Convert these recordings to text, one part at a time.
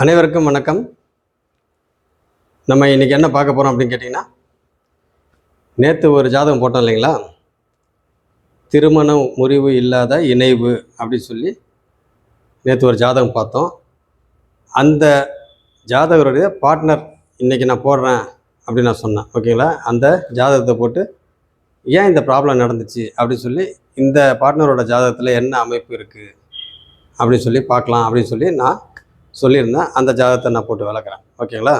அனைவருக்கும் வணக்கம். நம்ம இன்றைக்கி என்ன பார்க்க போகிறோம் அப்படின்னு கேட்டிங்கன்னா, நேற்று ஒரு ஜாதகம் போட்டோம் இல்லைங்களா, திருமண முறிவு இல்லாத இணைவு அப்படின்னு சொல்லி நேற்று ஒரு ஜாதகம் பார்த்தோம். அந்த ஜாதகருடைய பார்ட்னர் இன்றைக்கி நான் போடுறேன் அப்படின்னு நான் சொன்னேன். ஓகேங்களா, அந்த ஜாதகத்தை போட்டு ஏன் இந்த ப்ராப்ளம் நடந்துச்சு அப்படின்னு சொல்லி, இந்த பார்ட்னரோட ஜாதகத்தில் என்ன அமைப்பு இருக்குது அப்படின்னு சொல்லி பார்க்கலாம் அப்படின்னு சொல்லி நான் சொல்லியிருந்தேன். அந்த ஜாதகத்தை நான் போட்டு விளக்குறேன். ஓகேங்களா.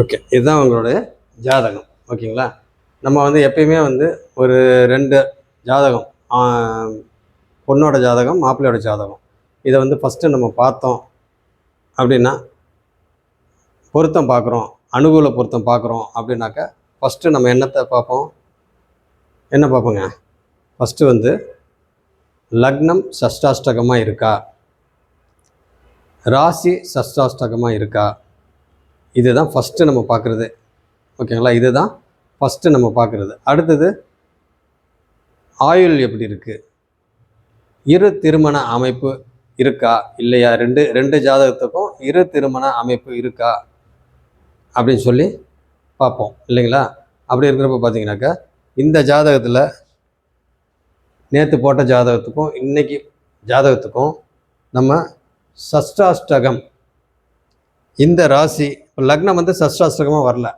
ஓகே, இதுதான் உங்களுடைய ஜாதகம். ஓகேங்களா, நம்ம எப்பயுமே ஒரு 2 ஜாதகம், பொண்ணோட ஜாதகம், மாப்பிள்ளையோட ஜாதகம், இதை ஃபஸ்ட்டு நம்ம பார்த்தோம் அப்படின்னா, பொருத்தம் பார்க்குறோம், அனுகூல பொருத்தம் பார்க்குறோம் அப்படின்னாக்கா ஃபஸ்ட்டு நம்ம என்னத்தை பார்ப்போம், என்ன பார்ப்போங்க, ஃபஸ்ட்டு லக்னம் சஷ்டாஷ்டகமாக இருக்கா, ராசி சஷ்டாஷ்டகமாக இருக்கா, இதுதான் ஃபஸ்ட்டு நம்ம பார்க்குறது. ஓகேங்களா, இதுதான் ஃபஸ்ட்டு நம்ம பார்க்குறது. அடுத்தது ஆயுள் எப்படி இருக்குது, இரு திருமண அமைப்பு இருக்கா இல்லையா, ரெண்டு ஜாதகத்துக்கும் இரு திருமண அமைப்பு இருக்கா அப்படின்னு சொல்லி பார்ப்போம் இல்லைங்களா. அப்படி இருக்கிறப்ப பார்த்தீங்கன்னாக்கா, இந்த ஜாதகத்தில் நேற்று போட்ட ஜாதகத்துக்கும் இன்னைக்கு ஜாதகத்துக்கும் நம்ம சஷ்டாஷ்டகம், இந்த ராசி லக்னம் சஷ்டாஷ்டகமாக வரல,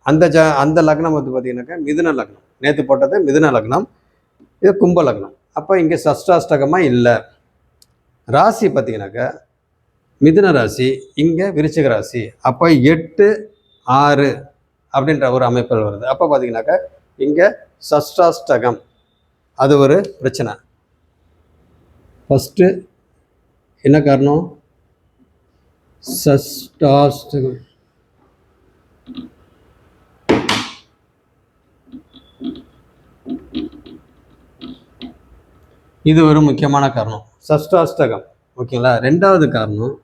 அந்த லக்னம் பார்த்தீங்கன்னாக்கா மிதுன லக்னம், நேற்று போட்டது மிதுன லக்னம், இது கும்ப லக்னம். அப்போ இங்கே சஷ்டாஷ்டகமாக இல்லை. ராசி பார்த்தீங்கன்னாக்கா மிதுன ராசி, இங்கே விருச்சிக ராசி. அப்போ 8, 6 அப்படின்ற ஒரு அமைப்பில் வருது. அப்போ பார்த்தீங்கன்னாக்கா இங்கே சஷ்டாஷ்டகம், அது ஒரு பிரச்சனை. ஃபஸ்ட்டு என்ன காரணம், சஷ்டாஷ்டகம், இது ஒரு முக்கியமான காரணம், சஷ்டாஷ்டகம். ஓகேங்களா. ரெண்டாவது காரணம்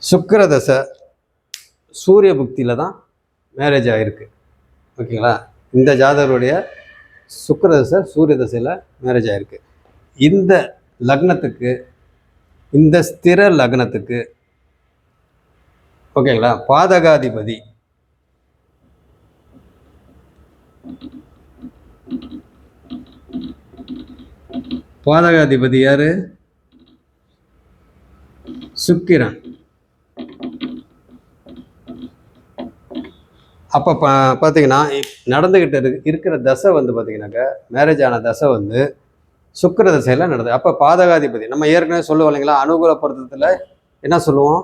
சுக்கிரதசை சூரிய புக்தியில் தான் மேரேஜ் ஆகிருக்கு. ஓகேங்களா, இந்த ஜாதகருடைய சுக்கிரதசை சூரிய தசையில் மேரேஜ் ஆகிருக்கு. இந்த லக்னத்துக்கு, இந்த ஸ்திர லக்னத்துக்கு ஓகேங்களா, பாதகாதிபதி யாரு, சுக்கிரன். அப்போ பார்த்தீங்கன்னா நடந்துக்கிட்டு இருக்கிற தசை பார்த்தீங்கன்னாக்கா, மேரேஜ் ஆன தசை சுக்கிர தசையில் நடந்தது. அப்போ பாதகாதிபதி நம்ம ஏற்கனவே சொல்லுவோம் இல்லைங்களா, அனுகூல பொருத்தத்தில் என்ன சொல்லுவோம்,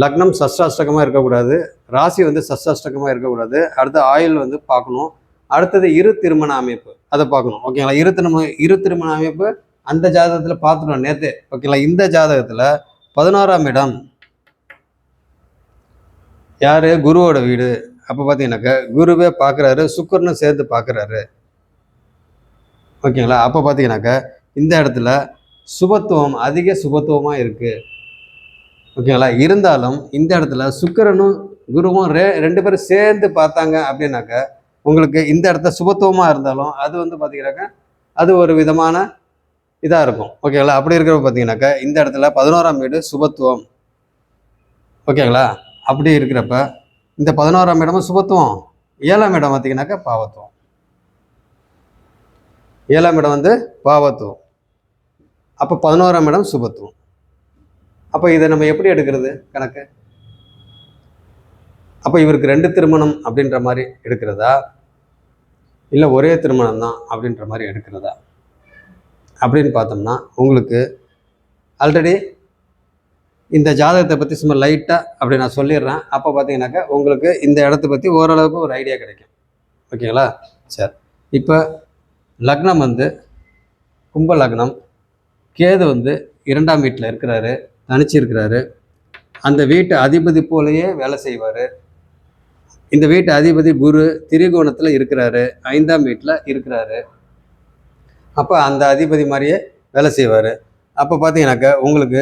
லக்னம் சஷ்டாஷ்டகமாக இருக்கக்கூடாது, ராசி சஷ்டாஷ்டகமாக இருக்கக்கூடாது, அடுத்து ஆயுள் பார்க்கணும், அடுத்தது இரு திருமண அமைப்பு அதை பார்க்கணும். ஓகேங்களா, இரு திருமண அமைப்பு அந்த ஜாதகத்தில் பார்த்துட்டோம் நேற்று. ஓகேங்களா, இந்த ஜாதகத்தில் 11ஆம் இடம் யார், குருவோட வீடு. அப்போ பார்த்தீங்கன்னாக்கா குருவே பார்க்குறாரு, சுக்கிரனும் சேர்த்து பார்க்குறாரு. ஓகேங்களா, அப்போ பார்த்தீங்கன்னாக்கா இந்த இடத்துல சுபத்துவம், அதிக சுபத்துவமாக இருக்குது. ஓகேங்களா, இருந்தாலும் இந்த இடத்துல சுக்கிரனும் குருவும் 2 பேரும் சேர்ந்து பார்த்தாங்க அப்படின்னாக்கா உங்களுக்கு இந்த இடத்த சுபத்துவமாக இருந்தாலும் அது பார்த்தீங்கன்னாக்கா அது ஒரு விதமான இதாக இருக்கும். ஓகேங்களா, அப்படி இருக்கிறப்ப பார்த்தீங்கன்னாக்கா இந்த இடத்துல 11ஆம் வீடு சுபத்துவம். ஓகேங்களா? அப்படி இருக்கிறப்ப இந்த 11ஆம் இடமும் சுபத்துவம், 7ஆம் இடம் பார்த்தீங்கன்னாக்கா பாவத்துவம். 7ஆம் இடம் வந்து பாவத்துவம், அப்போ 11ஆம் இடம் சுபத்துவம். அப்போ இதை நம்ம எப்படி எடுக்கிறது கணக்கு? அப்போ இவருக்கு 2 திருமணம் அப்படின்ற மாதிரி எடுக்கிறதா, இல்லை ஒரே திருமணம் தான் அப்படின்ற மாதிரி எடுக்கிறதா அப்படின்னு பார்த்தோம்னா, உங்களுக்கு ஆல்ரெடி இந்த ஜாதகத்தை பற்றி சும்மா லைட்டாக அப்படி நான் சொல்லிடுறேன். அப்போ பார்த்தீங்கன்னாக்கா உங்களுக்கு இந்த இடத்த பற்றி ஓரளவுக்கு ஒரு ஐடியா கிடைக்கும். ஓகேங்களா? சரி, இப்போ லக்னம் வந்து கும்ப லக்னம், கேது வந்து 2ஆம் வீட்டில் இருக்கிறாரு, தனிச்சு இருக்கிறாரு. அந்த வீட்டு அதிபதி போலேயே வேலை செய்வார். இந்த வீட்டு அதிபதி குரு திரிகோணத்தில் இருக்கிறாரு, 5ஆம் வீட்டில் இருக்கிறாரு. அப்போ அந்த அதிபதி மாதிரியே வேலை செய்வார். அப்போ பார்த்தீங்கன்னாக்கா உங்களுக்கு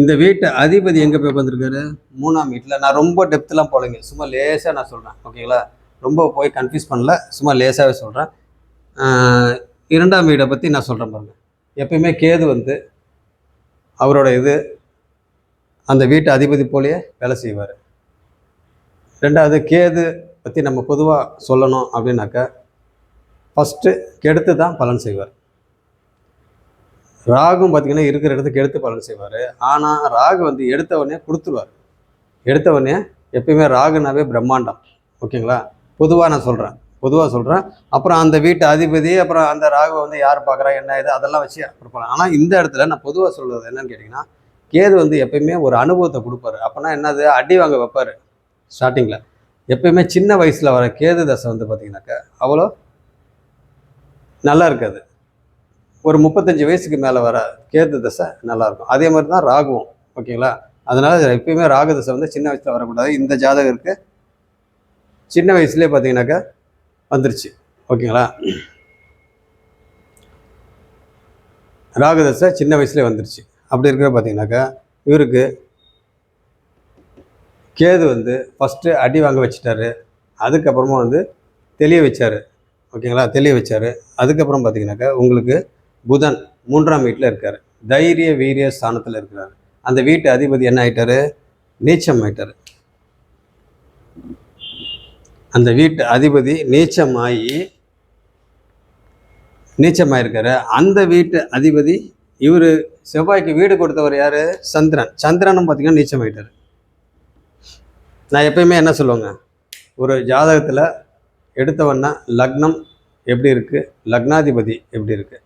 இந்த வீட்டு அதிபதி எங்கே போய் உட்காந்துருக்காரு? 3ஆம் வீட்டில். நான் ரொம்ப டெப்த்லாம் போகலைங்க, சும்மா லேசாக நான் சொல்கிறேன். ஓகேங்களா? ரொம்ப போய் கன்ஃபியூஸ் பண்ணல, சும்மா லேசாகவே சொல்கிறேன். 2ஆம் வீடை பற்றி நான் சொல்கிறேன் பாருங்கள். எப்பயுமே கேது வந்து அவரோட அந்த வீட்டு அதிபதி போலேயே வேலை செய்வார். 2வது கேது பற்றி நம்ம பொதுவாக சொல்லணும் அப்படின்னாக்கா, ஃபஸ்ட்டு கெடுத்து தான் பலன் செய்வார். ராகும் பார்த்திங்கன்னா இருக்கிற இடத்துக்கு எடுத்து பலன் செய்வார். ஆனால் ராகு வந்து எடுத்தவொடனே கொடுத்துருவார். எடுத்தவொடனே எப்பயுமே ராகுனாவே பிரம்மாண்டம். ஓகேங்களா? பொதுவாக நான் சொல்கிறேன், அப்புறம் அந்த வீட்டு அதிபதி, அப்புறம் அந்த ராகுவை வந்து யார் பார்க்குறா என்ன இது அதெல்லாம் வச்சு கொடுப்பாங்க. ஆனால் இந்த இடத்துல நான் பொதுவாக சொல்கிறது என்னன்னு கேட்டிங்கன்னா, கேது வந்து எப்பயுமே ஒரு அனுபவத்தை கொடுப்பாரு. அப்போனா என்னது, அடி வாங்க வைப்பார். ஸ்டார்டிங்கில் எப்பயுமே சின்ன வயசில் வர கேது தசை வந்து பார்த்திங்கனாக்கா அவ்வளோ நல்லா இருக்காது. ஒரு 35 வயசுக்கு மேலே வர கேது தசை நல்லாயிருக்கும். அதே மாதிரி தான் ராகுவும். ஓகேங்களா? அதனால் எப்பயுமே ராகு தசை வந்து சின்ன வயசில் வரக்கூடாது. இந்த ஜாதகருக்கு சின்ன வயசுலேயே பார்த்தீங்கன்னாக்கா வந்துருச்சு. ஓகேங்களா? ராகு தசை சின்ன வயசுலேயே வந்துருச்சு. அப்படி இருக்கிற பார்த்தீங்கன்னாக்கா இவருக்கு கேது வந்து ஃபஸ்ட்டு அடி வாங்க வச்சுட்டாரு. அதுக்கப்புறமா வந்து தெளிய வச்சார். ஓகேங்களா? தெளிய வச்சார். அதுக்கப்புறம் பார்த்தீங்கன்னாக்கா உங்களுக்கு புதன் 3ஆம் வீட்டில் இருக்கார், தைரிய வீரிய ஸ்தானத்தில் இருக்கிறார். அந்த வீட்டு அதிபதி என்ன ஆயிட்டாரு? நீச்சம் ஆயிட்டார். அந்த வீட்டு அதிபதி நீச்சமாயிருக்காரு. அந்த வீட்டு அதிபதி இவர் செவ்வாய்க்கு வீடு கொடுத்தவர் யார்? சந்திரனும் பார்த்தீங்கன்னா நீச்சமாயிட்டார். நான் எப்பயுமே என்ன சொல்லுவேங்க, ஒரு ஜாதகத்தில் எடுத்தவொன்னா லக்னம் எப்படி இருக்குது, லக்னாதிபதி எப்படி இருக்குது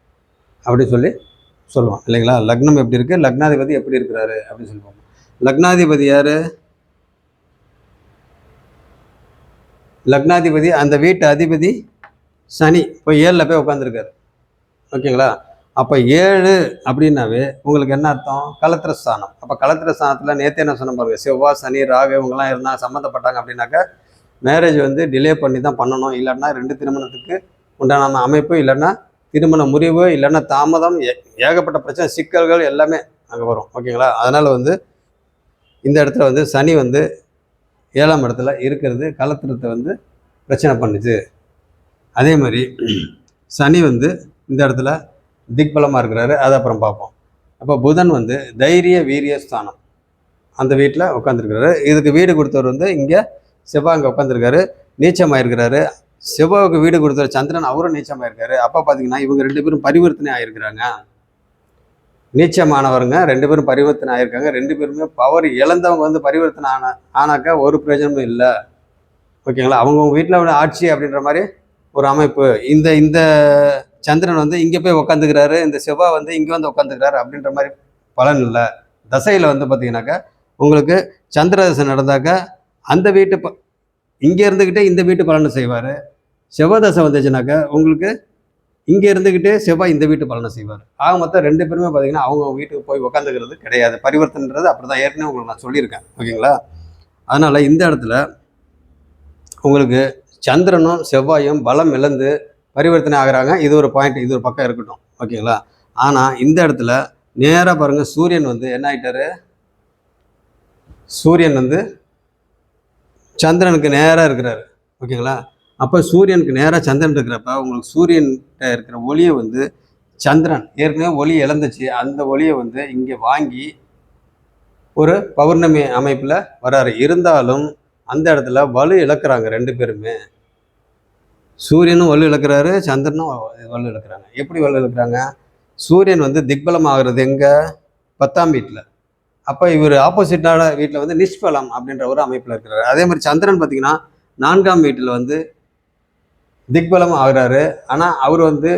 அப்படின்னு சொல்லுவான் இல்லைங்களா? லக்னம் எப்படி இருக்குது, லக்னாதிபதி எப்படி இருக்கிறாரு அப்படின்னு சொல்லுவாங்க. லக்னாதிபதி யார்? லக்னாதிபதி அந்த வீட்டு அதிபதி சனி போய் 7ல் போய் உட்காந்துருக்காரு. ஓகேங்களா? அப்போ 7 அப்படின்னாவே உங்களுக்கு என்ன அர்த்தம்? கலத்திர ஸ்தானம். அப்போ கலத்திர ஸ்தானத்தில் நேற்று என்ன சொன்ன பாருங்க, செவ்வாய் சனி ராகு இவங்கெல்லாம் இருந்தால் சம்மந்தப்பட்டாங்க அப்படின்னாக்கா மேரேஜ் வந்து டிலே பண்ணி தான் பண்ணணும். இல்லைன்னா 2 திருமணத்துக்கு உண்டான அமைப்பு, இல்லைன்னா திருமண முறிவு, இல்லைன்னா தாமதம், ஏகப்பட்ட பிரச்சனை சிக்கல்கள் எல்லாமே அங்கே வரும். ஓகேங்களா? அதனால் வந்து இந்த இடத்துல வந்து சனி வந்து 7ஆம் இடத்துல இருக்கிறது கலத்திரத்தை வந்து பிரச்சனை பண்ணுச்சு. அதே மாதிரி சனி வந்து இந்த இடத்துல திக்பலமாக இருக்கிறாரு, அதை அப்புறம் பார்ப்போம். அப்போ புதன் வந்து தைரிய வீரிய ஸ்தானம் அந்த வீட்டில் உட்காந்துருக்கிறாரு. இதுக்கு வீடு கொடுத்தவர் வந்து இங்கே செவ்வாய் அங்கே உட்காந்துருக்காரு, நீச்சமாயிருக்கிறாரு. செவ்வாய்க்கு வீடு கொடுத்தவர் சந்திரன், அவரும் நீச்சமாயிருக்காரு. அப்போ பார்த்தீங்கன்னா இவங்க 2 பேரும் பரிவர்த்தனை ஆகிருக்கிறாங்க. நீச்சமானவருங்க 2 பேரும் பரிவர்த்தனை ஆகியிருக்காங்க. 2 பேருமே பவர் இழந்தவங்க வந்து பரிவர்த்தனை ஆனாக்கா ஒரு பிரயோஜனமும் இல்லை. ஓகேங்களா? அவங்க வீட்டில் ஆட்சி அப்படின்ற மாதிரி ஒரு அமைப்பு. இந்த சந்திரன் வந்து இங்கே போய் உட்காந்துக்கிறாரு, இந்த செவ்வாய் வந்து இங்கே வந்து உட்காந்துக்கிறாரு அப்படின்ற மாதிரி பலன் இல்லை. தசையில் வந்து பார்த்தீங்கன்னாக்கா உங்களுக்கு சந்திர தசை நடந்தாக்கா அந்த வீட்டு இங்கே இருந்துக்கிட்டே இந்த வீட்டு பலனை செய்வார். செவ்வாய் தசை வந்துச்சுனாக்கா உங்களுக்கு இங்கே இருந்துக்கிட்டே செவ்வாய் இந்த வீட்டு பலனை செய்வார். ஆக மொத்தம் 2 பேருமே பார்த்தீங்கன்னா அவங்க வீட்டுக்கு போய் உட்காந்துக்கிறது கிடையாது. பரிவர்த்தனைன்றது அப்படி தான் ஏற்கனவே உங்களுக்கு நான் சொல்லியிருக்கேன். ஓகேங்களா? அதனால் இந்த இடத்துல உங்களுக்கு சந்திரனும் செவ்வாயும் பலம் இழந்து பரிவர்த்தனை ஆகிறாங்க. இது ஒரு பாயிண்ட், இது ஒரு பக்கம் இருக்கட்டும். ஓகேங்களா? ஆனால் இந்த இடத்துல நேராக பாருங்கள், சூரியன் வந்து என்ன ஆகிட்டாரு? சூரியன் வந்து சந்திரனுக்கு நேராக இருக்கிறாரு. ஓகேங்களா? அப்போ சூரியனுக்கு நேராக சந்திரன் இருக்கிறப்ப உங்களுக்கு சூரியன்கிட்ட இருக்கிற ஒளியை வந்து சந்திரன் ஏற்கனவே ஒளி இழந்துச்சு, அந்த ஒளியை வந்து இங்கே வாங்கி ஒரு பௌர்ணமி அமைப்பில் வராரு. இருந்தாலும் அந்த இடத்துல வலு இழக்கிறாங்க ரெண்டு பேருமே. சூரியனும் வலு இழக்கிறாரு, சந்திரனும் வலு இழக்கிறாங்க. எப்படி வலு இழக்கிறாங்க? சூரியன் வந்து திக்பலம் ஆகுறது எங்கே? 10ஆம் வீட்டில். அப்போ இவர் ஆப்போசிட்டான வீட்டில் வந்து நிஷ்பலம் அப்படின்ற ஒரு அமைப்பில் இருக்கிறாரு. அதே மாதிரி சந்திரன் பார்த்தீங்கன்னா 4ஆம் வீட்டில் வந்து திக்பலம் ஆகிறாரு. ஆனால் அவர் வந்து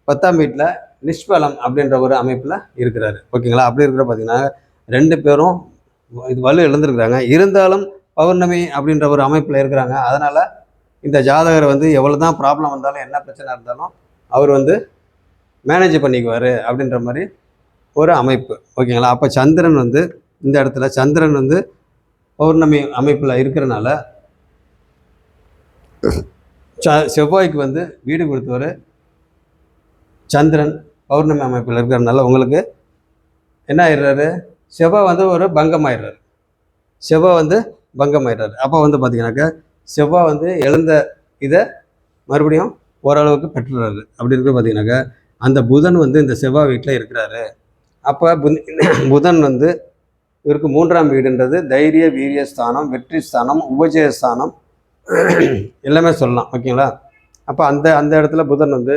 10ஆம் வீட்டில் நிஷ்பலம் அப்படின்ற ஒரு அமைப்பில் இருக்கிறாரு. ஓகேங்களா? அப்படி இருக்கிற பார்த்தீங்கன்னா ரெண்டு பேரும் இது வலு இழந்திருக்கிறாங்க. இருந்தாலும் பௌர்ணமி அப்படின்ற ஒரு அமைப்பில் இருக்கிறாங்க. அதனால் இந்த ஜாதகர் வந்து எவ்வளோ தான் ப்ராப்ளம் வந்தாலும் என்ன பிரச்சனை இருந்தாலும் அவர் வந்து மேனேஜ் பண்ணிக்குவார் அப்படின்ற மாதிரி ஒரு அமைப்பு. ஓகேங்களா? அப்போ சந்திரன் வந்து இந்த இடத்துல சந்திரன் வந்து பௌர்ணமி அமைப்பில் இருக்கிறனால செவ்வாய்க்கு வந்து வீடு கொடுத்தவர் சந்திரன் பௌர்ணமி அமைப்பில் இருக்கிறனால உங்களுக்கு என்ன ஆயிடுறாரு? செவ்வாய் வந்து ஒரு பங்கமாயிடுறாரு. செவ்வாய் வந்து பங்கமாயிடுறாரு. அப்போ வந்து பார்த்தீங்கன்னாக்கா செவ்வாய் வந்து எழுந்த இதை மறுபடியும் ஓரளவுக்கு பெற்றுறாரு. அப்படி இருக்க பார்த்தீங்கன்னாக்கா அந்த புதன் வந்து இந்த செவ்வாய் வீட்டில் இருக்கிறாரு. அப்போ புதன் வந்து இவருக்கு 3ஆம் வீடுன்றது தைரிய வீரிய ஸ்தானம், வெற்றி ஸ்தானம், உபஜய ஸ்தானம் எல்லாமே சொல்லலாம். ஓகேங்களா? அப்போ அந்த அந்த இடத்துல புதன் வந்து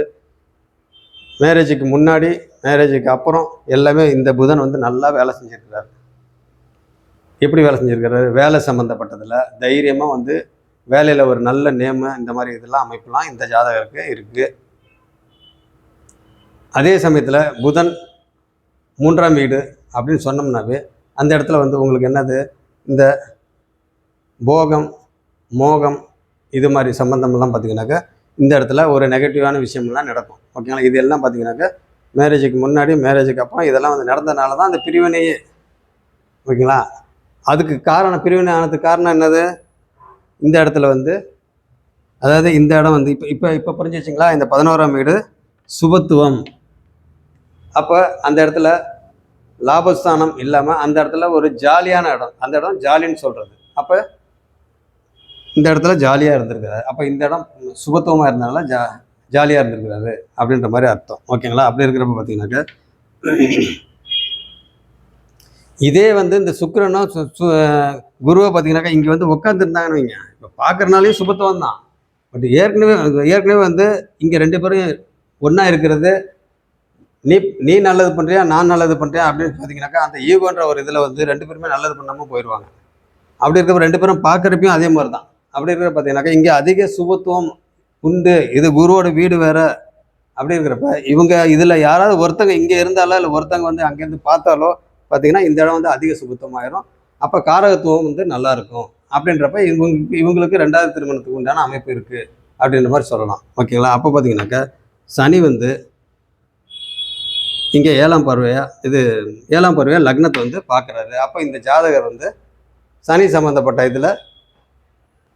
மேரேஜுக்கு முன்னாடி மேரேஜுக்கு அப்புறம் எல்லாமே இந்த புதன் வந்து நல்லா வேலை செஞ்சுருக்கிறாரு. எப்படி வேலை செஞ்சுருக்கிறாரு? வேலை சம்மந்தப்பட்டதில் தைரியமாக வந்து வேலையில் ஒரு நல்ல நேமு இந்த மாதிரி இதெல்லாம் அமைப்பெல்லாம் இந்த ஜாதகருக்கு இருக்குது. அதே சமயத்தில் புதன் 3ஆம் வீடு அப்படின்னு சொன்னோம்னாவே அந்த இடத்துல வந்து உங்களுக்கு என்னது? இந்த போகம், மோகம் இது மாதிரி சம்மந்தமெல்லாம் பார்த்திங்கனாக்கா இந்த இடத்துல ஒரு நெகட்டிவான விஷயம்லாம் நடக்கும். ஓகேங்களா? இது எல்லாம் பார்த்திங்கனாக்கா மேரேஜுக்கு முன்னாடி மேரேஜுக்கு அப்புறம் இதெல்லாம் வந்து நடந்ததுனால தான் அந்த பிரிவினையே. ஓகேங்களா? அதுக்கு காரணம், பிரிவினை ஆனதுக்கு காரணம் என்னது? இந்த இடத்துல வந்து அதாவது இந்த இடம் வந்து இப்போ புரிஞ்சு வச்சிங்களா? இந்த 11ஆம் வீடு சுபத்துவம். அப்போ அந்த இடத்துல லாபஸ்தானம் இல்லாமல் அந்த இடத்துல ஒரு ஜாலியான இடம், அந்த இடம் ஜாலின்னு சொல்கிறது. அப்போ இந்த இடத்துல ஜாலியாக இருந்திருக்கிறாரு. அப்போ இந்த இடம் சுபத்துவமாக இருந்தனால ஜாலியாக இருந்திருக்கிறாரு அப்படின்ற மாதிரி அர்த்தம். ஓகேங்களா? அப்படி இருக்கிறப்ப பார்த்தீங்கன்னாக்கா இதே வந்து இந்த சுக்கிரனும் குருவை பார்த்தீங்கன்னாக்கா இங்கே வந்து உட்காந்துருந்தாங்கன்னு வைங்க, இப்போ பார்க்குறனாலையும் சுபத்துவம் தான். பட் ஏற்கனவே வந்து இங்கே ரெண்டு பேரும் ஒன்றா இருக்கிறது, நீ நல்லது பண்ணுறியா நான் நல்லது பண்ணுறியா அப்படின்னு பார்த்தீங்கன்னாக்கா அந்த ஈகோன்ற ஒரு இதில் வந்து ரெண்டு பேருமே நல்லது பண்ணாமல் போயிடுவாங்க. அப்படி இருக்கிறப்ப ரெண்டு பேரும் பார்க்குறப்பையும் அதே மாதிரி தான். அப்படி இருக்கிற பார்த்தீங்கன்னாக்கா இங்கே அதிக சுபத்துவம் உண்டு. இது குருவோட வீடு வேறு. அப்படி இருக்கிறப்ப இவங்க இதில் யாராவது ஒருத்தங்க இங்கே இருந்தாலோ இல்லை ஒருத்தங்க வந்து அங்கேருந்து பார்த்தாலோ பார்த்தீங்கன்னா இந்த இடம் வந்து அதிக சுபத்துவமாயிரும். அப்போ காரகத்துவம் வந்து நல்லாயிருக்கும். அப்படின்றப்ப இவங்களுக்கு 2வது திருமணத்துக்கு உண்டான அமைப்பு இருக்குது அப்படின்ற மாதிரி சொல்லலாம். ஓகேங்களா? அப்போ பார்த்தீங்கன்னாக்கா சனி வந்து இங்கே 7ஆம் பார்வையாக லக்னத்தை வந்து பார்க்குறாரு. அப்போ இந்த ஜாதகர் வந்து சனி சம்மந்தப்பட்ட இதில்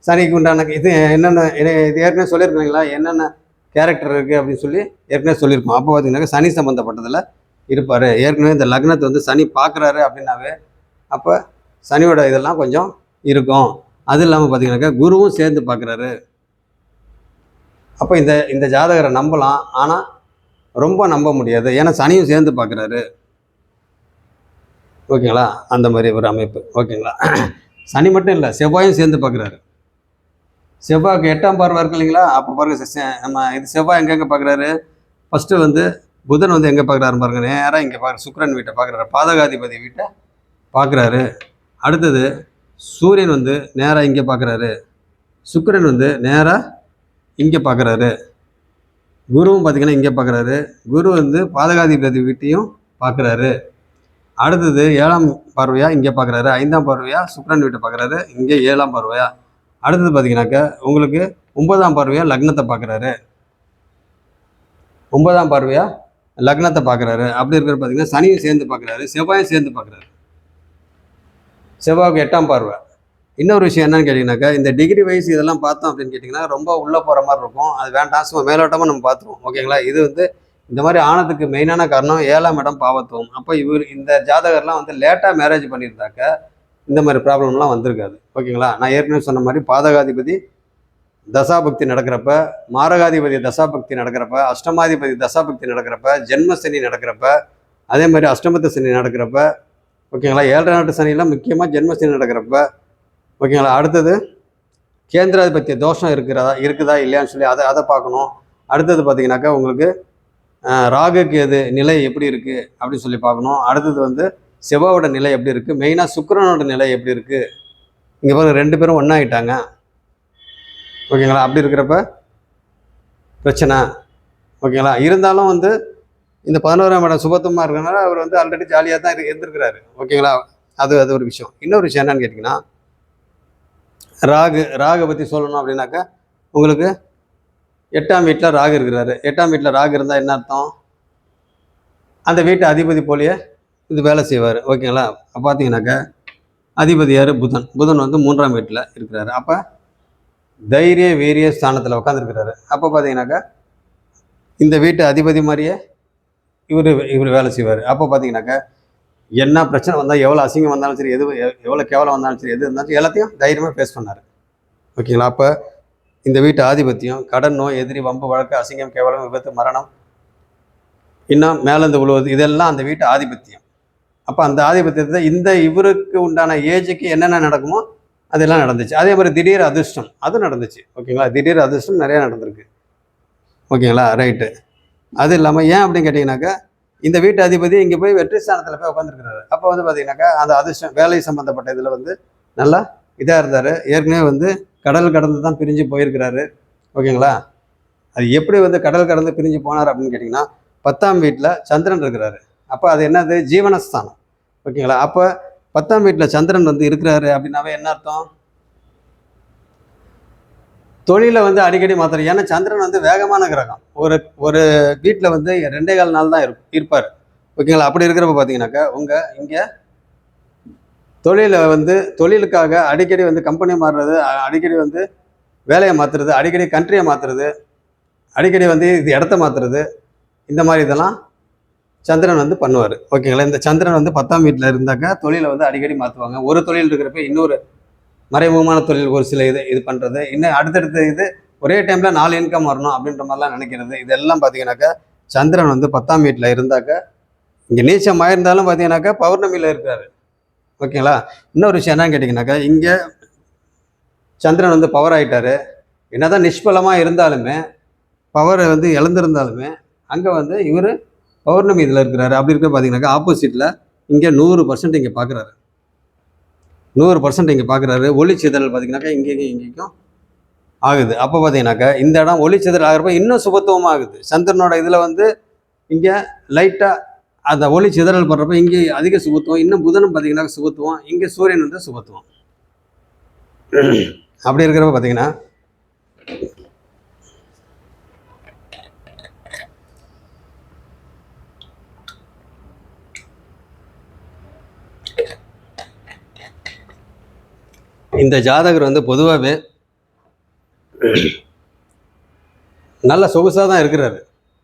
சனிக்கு உண்டான இது என்னென்ன இது ஏற்கனவே சொல்லியிருக்கீங்களா, என்னென்ன கேரக்டர் இருக்குது அப்படின்னு சொல்லி ஏற்கனவே சொல்லியிருக்கோம். அப்போ பார்த்தீங்கன்னாக்கா சனி சம்மந்தப்பட்டதில் இருப்பார். ஏற்கனவே இந்த லக்னத்தை வந்து சனி பார்க்குறாரு அப்படின்னாவே அப்போ சனியோட இதெல்லாம் கொஞ்சம் இருக்கும். அது இல்லாமல் பார்த்தீங்கன்னாக்கா குருவும் சேர்ந்து பார்க்குறாரு. அப்போ இந்த ஜாதகரை நம்பலாம், ஆனால் ரொம்ப நம்ப முடியாது. ஏன்னா சனியும் சேர்ந்து பார்க்குறாரு. ஓகேங்களா? அந்த மாதிரி ஒரு அமைப்பு. ஓகேங்களா? சனி மட்டும் இல்லை, செவ்வாயும் சேர்ந்து பார்க்குறாரு. செவ்வாய்க்கு 8ஆம் பார்வை இருக்கு இல்லைங்களா? அப்போ பாருங்கள், நம்ம இது செவ்வாய் எங்கெங்கே பார்க்குறாரு? ஃபஸ்ட்டு வந்து புதன் வந்து எங்கே பார்க்குறாரு பாருங்கள், நேராக இங்கே பார்க்குற சுக்கிரன் வீட்டை பார்க்குறாரு, பாதகாதிபதி வீட்டை பார்க்குறாரு. அடுத்தது சூரியன் வந்து நேராக இங்கே பார்க்குறாரு, சுக்கிரன் வந்து நேராக இங்கே பார்க்குறாரு, குருவும் பார்த்திங்கன்னா இங்கே பார்க்குறாரு, குரு வந்து பாதகாதிபதி வீட்டையும் பார்க்குறாரு. அடுத்தது 7ஆம் பார்வையாக இங்கே பார்க்குறாரு, 5ஆம் பார்வையாக சுக்கிரன் வீட்டை பார்க்குறாரு, இங்கே 7ஆம் பார்வையாக. அடுத்தது பார்த்தீங்கன்னாக்கா உங்களுக்கு 9ஆம் பார்வையாக லக்னத்தை பார்க்குறாரு, 9ஆம் பார்வையாக லக்னத்தை பார்க்குறாரு. அப்படி இருக்கிற பார்த்தீங்கன்னா சனியும் சேர்ந்து பார்க்குறாரு, செவ்வாயும் சேர்ந்து பார்க்குறாரு. செவ்வாய்க்கு 8ஆம் பார்வை. இன்னொரு விஷயம் என்னன்னு கேட்டிங்கனாக்கா, இந்த டிகிரி வைஸ் இதெல்லாம் பார்த்தோம் அப்படின்னு கேட்டிங்கன்னா ரொம்ப உள்ளே போகிற மாதிரி இருக்கும். அது வேண்டாம், சும்மா மேலோட்டமாக நம்ம பார்த்துருவோம். ஓகேங்களா? இது வந்து இந்த மாதிரி ஆனதுக்கு மெயினான காரணம் 7ஆம் இடம் பாவத்துவம். அப்போ இந்த ஜாதகர்லாம் வந்து லேட்டாக மேரேஜ் பண்ணியிருந்தாக்க இந்த மாதிரி ப்ராப்ளம்லாம் வந்திருக்காது. ஓகேங்களா? நான் ஏற்கனவே சொன்ன மாதிரி பாதகாதிபதி தசாபக்தி நடக்கிறப்ப, மாரகாதிபதி தசாபக்தி நடக்கிறப்ப, அஷ்டமாதிபதி தசாபக்தி நடக்கிறப்ப, ஜென்ம சனி நடக்கிறப்ப, அதே மாதிரி அஷ்டமத்து சனி நடக்கிறப்ப, ஓகேங்களா. 7 நாட்டு சனியில் முக்கியமாக ஜென்மசனி நடக்கிறப்ப ஓகேங்களா. அடுத்தது கேந்திராதிபத்திய தோஷம் இருக்குதா இல்லையான்னு சொல்லி அதை பார்க்கணும். அடுத்தது பார்த்தீங்கன்னாக்கா உங்களுக்கு ராகு கேது நிலை எப்படி இருக்குது அப்படின்னு சொல்லி பார்க்கணும். அடுத்தது வந்து செவ்வாயோட நிலை எப்படி இருக்குது, மெயினாக சுக்கிரனோட நிலை எப்படி இருக்குது. இங்கே பாருங்க 2 பேரும் ஒன்றாயிட்டாங்க ஓகேங்களா. அப்படி இருக்கிறப்ப பிரச்சனை ஓகேங்களா. இருந்தாலும் வந்து இந்த 11ஆம் இடம் சுபத்துவமாக இருக்கிறனால அவர் வந்து ஆல்ரெடி ஜாலியாக தான் இருந்திருக்கிறாரு ஓகேங்களா. அது ஒரு விஷயம். இன்னொரு விஷயம் என்னன்னு கேட்டிங்கன்னா, ராகு பற்றி சொல்லணும் அப்படின்னாக்கா உங்களுக்கு 8ஆம் வீட்டில் ராகு இருக்கிறாரு. 8ஆம் வீட்டில் ராகு இருந்தால் என்ன அர்த்தம், அந்த வீட்டு அதிபதி போலியே இது வேலை செய்வார் ஓகேங்களா. பார்த்தீங்கன்னாக்கா அதிபதி யார், புதன் வந்து 3ஆம் வீட்டில் இருக்கிறாரு. அப்போ தைரிய வீரிய ஸ்தானத்தில் உட்காந்துருக்கிறாரு. அப்போ பார்த்தீங்கன்னாக்கா இந்த வீட்டு அதிபதி மாதிரியே இவர் வேலை செய்வார். அப்போ பார்த்தீங்கன்னாக்கா என்ன பிரச்சனை வந்தால், எவ்வளோ அசிங்கம் வந்தாலும் சரி, எவ்வளோ கேவலம் வந்தாலும் சரி, எது இருந்தாலும் எல்லாத்தையும் தைரியமாக ஃபேஸ் பண்ணார் ஓகேங்களா. அப்போ இந்த வீட்டு ஆதிபத்தியம், கடன், நோய், எதிரி, வம்பு, வழக்கு, அசிங்கம், கேவலம், விபத்து, மரணம், இன்னும் மேலேந்து உழுவது, இதெல்லாம் அந்த வீட்டு ஆதிபத்தியம். அப்போ அந்த ஆதிபத்தியத்தை இவருக்கு உண்டான ஏஜுக்கு என்னென்ன நடக்குமோ அதெல்லாம் நடந்துச்சு. அதே மாதிரி திடீர் அதிர்ஷ்டம் அது நடந்துச்சு ஓகேங்களா. திடீர் அதிர்ஷ்டம் நிறையா நடந்திருக்கு ஓகேங்களா. ரைட்டு. அது இல்லாமல் ஏன் அப்படின்னு கேட்டிங்கனாக்கா, இந்த வீட்டு அதிபதி இங்கே போய் வெற்றி ஸ்தானத்தில் போய் உட்காந்துருக்கிறாரு. அப்போ வந்து பார்த்தீங்கன்னாக்கா அந்த அதிர்ஷ்டம் வேலை சம்மந்தப்பட்ட இதில் வந்து நல்லா இதாக இருந்தார். ஏற்கனவே வந்து கடல் கடந்து தான் பிரிஞ்சு போயிருக்கிறாரு ஓகேங்களா. அது எப்படி வந்து கடல் கடந்து பிரிஞ்சு போனார் அப்படின்னு கேட்டிங்கன்னா, 10ஆம் வீட்டில் சந்திரன் இருக்கிறாரு. அப்போ அது என்னது, ஜீவனஸ்தானம் ஓகேங்களா. அப்போ 10ஆம் வீட்டில் சந்திரன் வந்து இருக்கிறாரு அப்படின்னாவே என்ன அர்த்தம், தொழிலை வந்து அடிக்கடி மாத்திரம். ஏன்னா சந்திரன் வந்து வேகமான கிரகம். ஒரு வீட்டில் வந்து 2.25 நாள் தான் இருப்பார் ஓகேங்களா. அப்படி இருக்கிறப்ப பார்த்தீங்கன்னாக்கா இங்கே தொழிலுக்காக அடிக்கடி வந்து கம்பெனி மாறுறது, அடிக்கடி வந்து வேலையை மாற்றுறது, அடிக்கடி கண்ட்ரியை மாற்றுறது, அடிக்கடி வந்து இது இடத்த மாற்றுறது, இந்த மாதிரி இதெல்லாம் சந்திரன் வந்து பண்ணுவார் ஓகேங்களா. இந்த சந்திரன் வந்து 10ஆம் வீட்டில் இருந்தாக்கா தொழிலை வந்து அடிக்கடி மாற்றுவாங்க. ஒரு தொழில் இருக்கிறப்ப இன்னொரு மறைமுகமான தொழில் ஒரு சில இது பண்ணுறது, இன்னும் அடுத்தடுத்து ஒரே டைமில் 4 இன்கம் வரணும் அப்படின்ற மாதிரிலாம் நினைக்கிறது. இதெல்லாம் பார்த்தீங்கன்னாக்கா சந்திரன் வந்து 10ஆம் வீட்டில் இருந்தாக்கா, இங்கே நீச்சமாக இருந்தாலும் பார்த்தீங்கன்னாக்கா பௌர்ணமியில் இருக்காரு ஓகேங்களா. இன்னொரு விஷயம் என்னன்னு கேட்டிங்கனாக்கா, இங்கே சந்திரன் வந்து பவர் ஆகிட்டாரு. என்னதான் நிஷ்பலமாக இருந்தாலுமே, பவரை வந்து இழந்திருந்தாலுமே, அங்கே வந்து இவர் பௌர்ணமி இதில் இருக்கிறாரு. அப்படி இருக்க பார்த்தீங்கன்னாக்கா ஆப்போசிட்டில் இங்கே 100% இங்கே பார்க்குறாரு. 100% இங்கே பார்க்குறாரு. ஒளி சிதறல் பார்த்தீங்கன்னாக்கா இங்கேயும் ஆகுது. அப்போ பார்த்தீங்கன்னாக்கா இந்த இடம் ஒளி சிதறல் ஆகிறப்ப இன்னும் சுபத்துவமாக ஆகுது. சந்திரனோட இதில் வந்து இங்கே லைட்டாக அந்த ஒளி சிதறல் பண்ணுறப்ப இங்கே அதிக சுபத்துவம். இன்னும் புதனும் பார்த்தீங்கன்னா சுபத்துவம். இங்கே சூரியன் வந்து சுபத்துவம். அப்படி இருக்கிறப்ப பார்த்தீங்கன்னா இந்த ஜாதகர் வந்து பொதுவாகவே நல்ல சொகுசாக தான் இருக்கிறாரு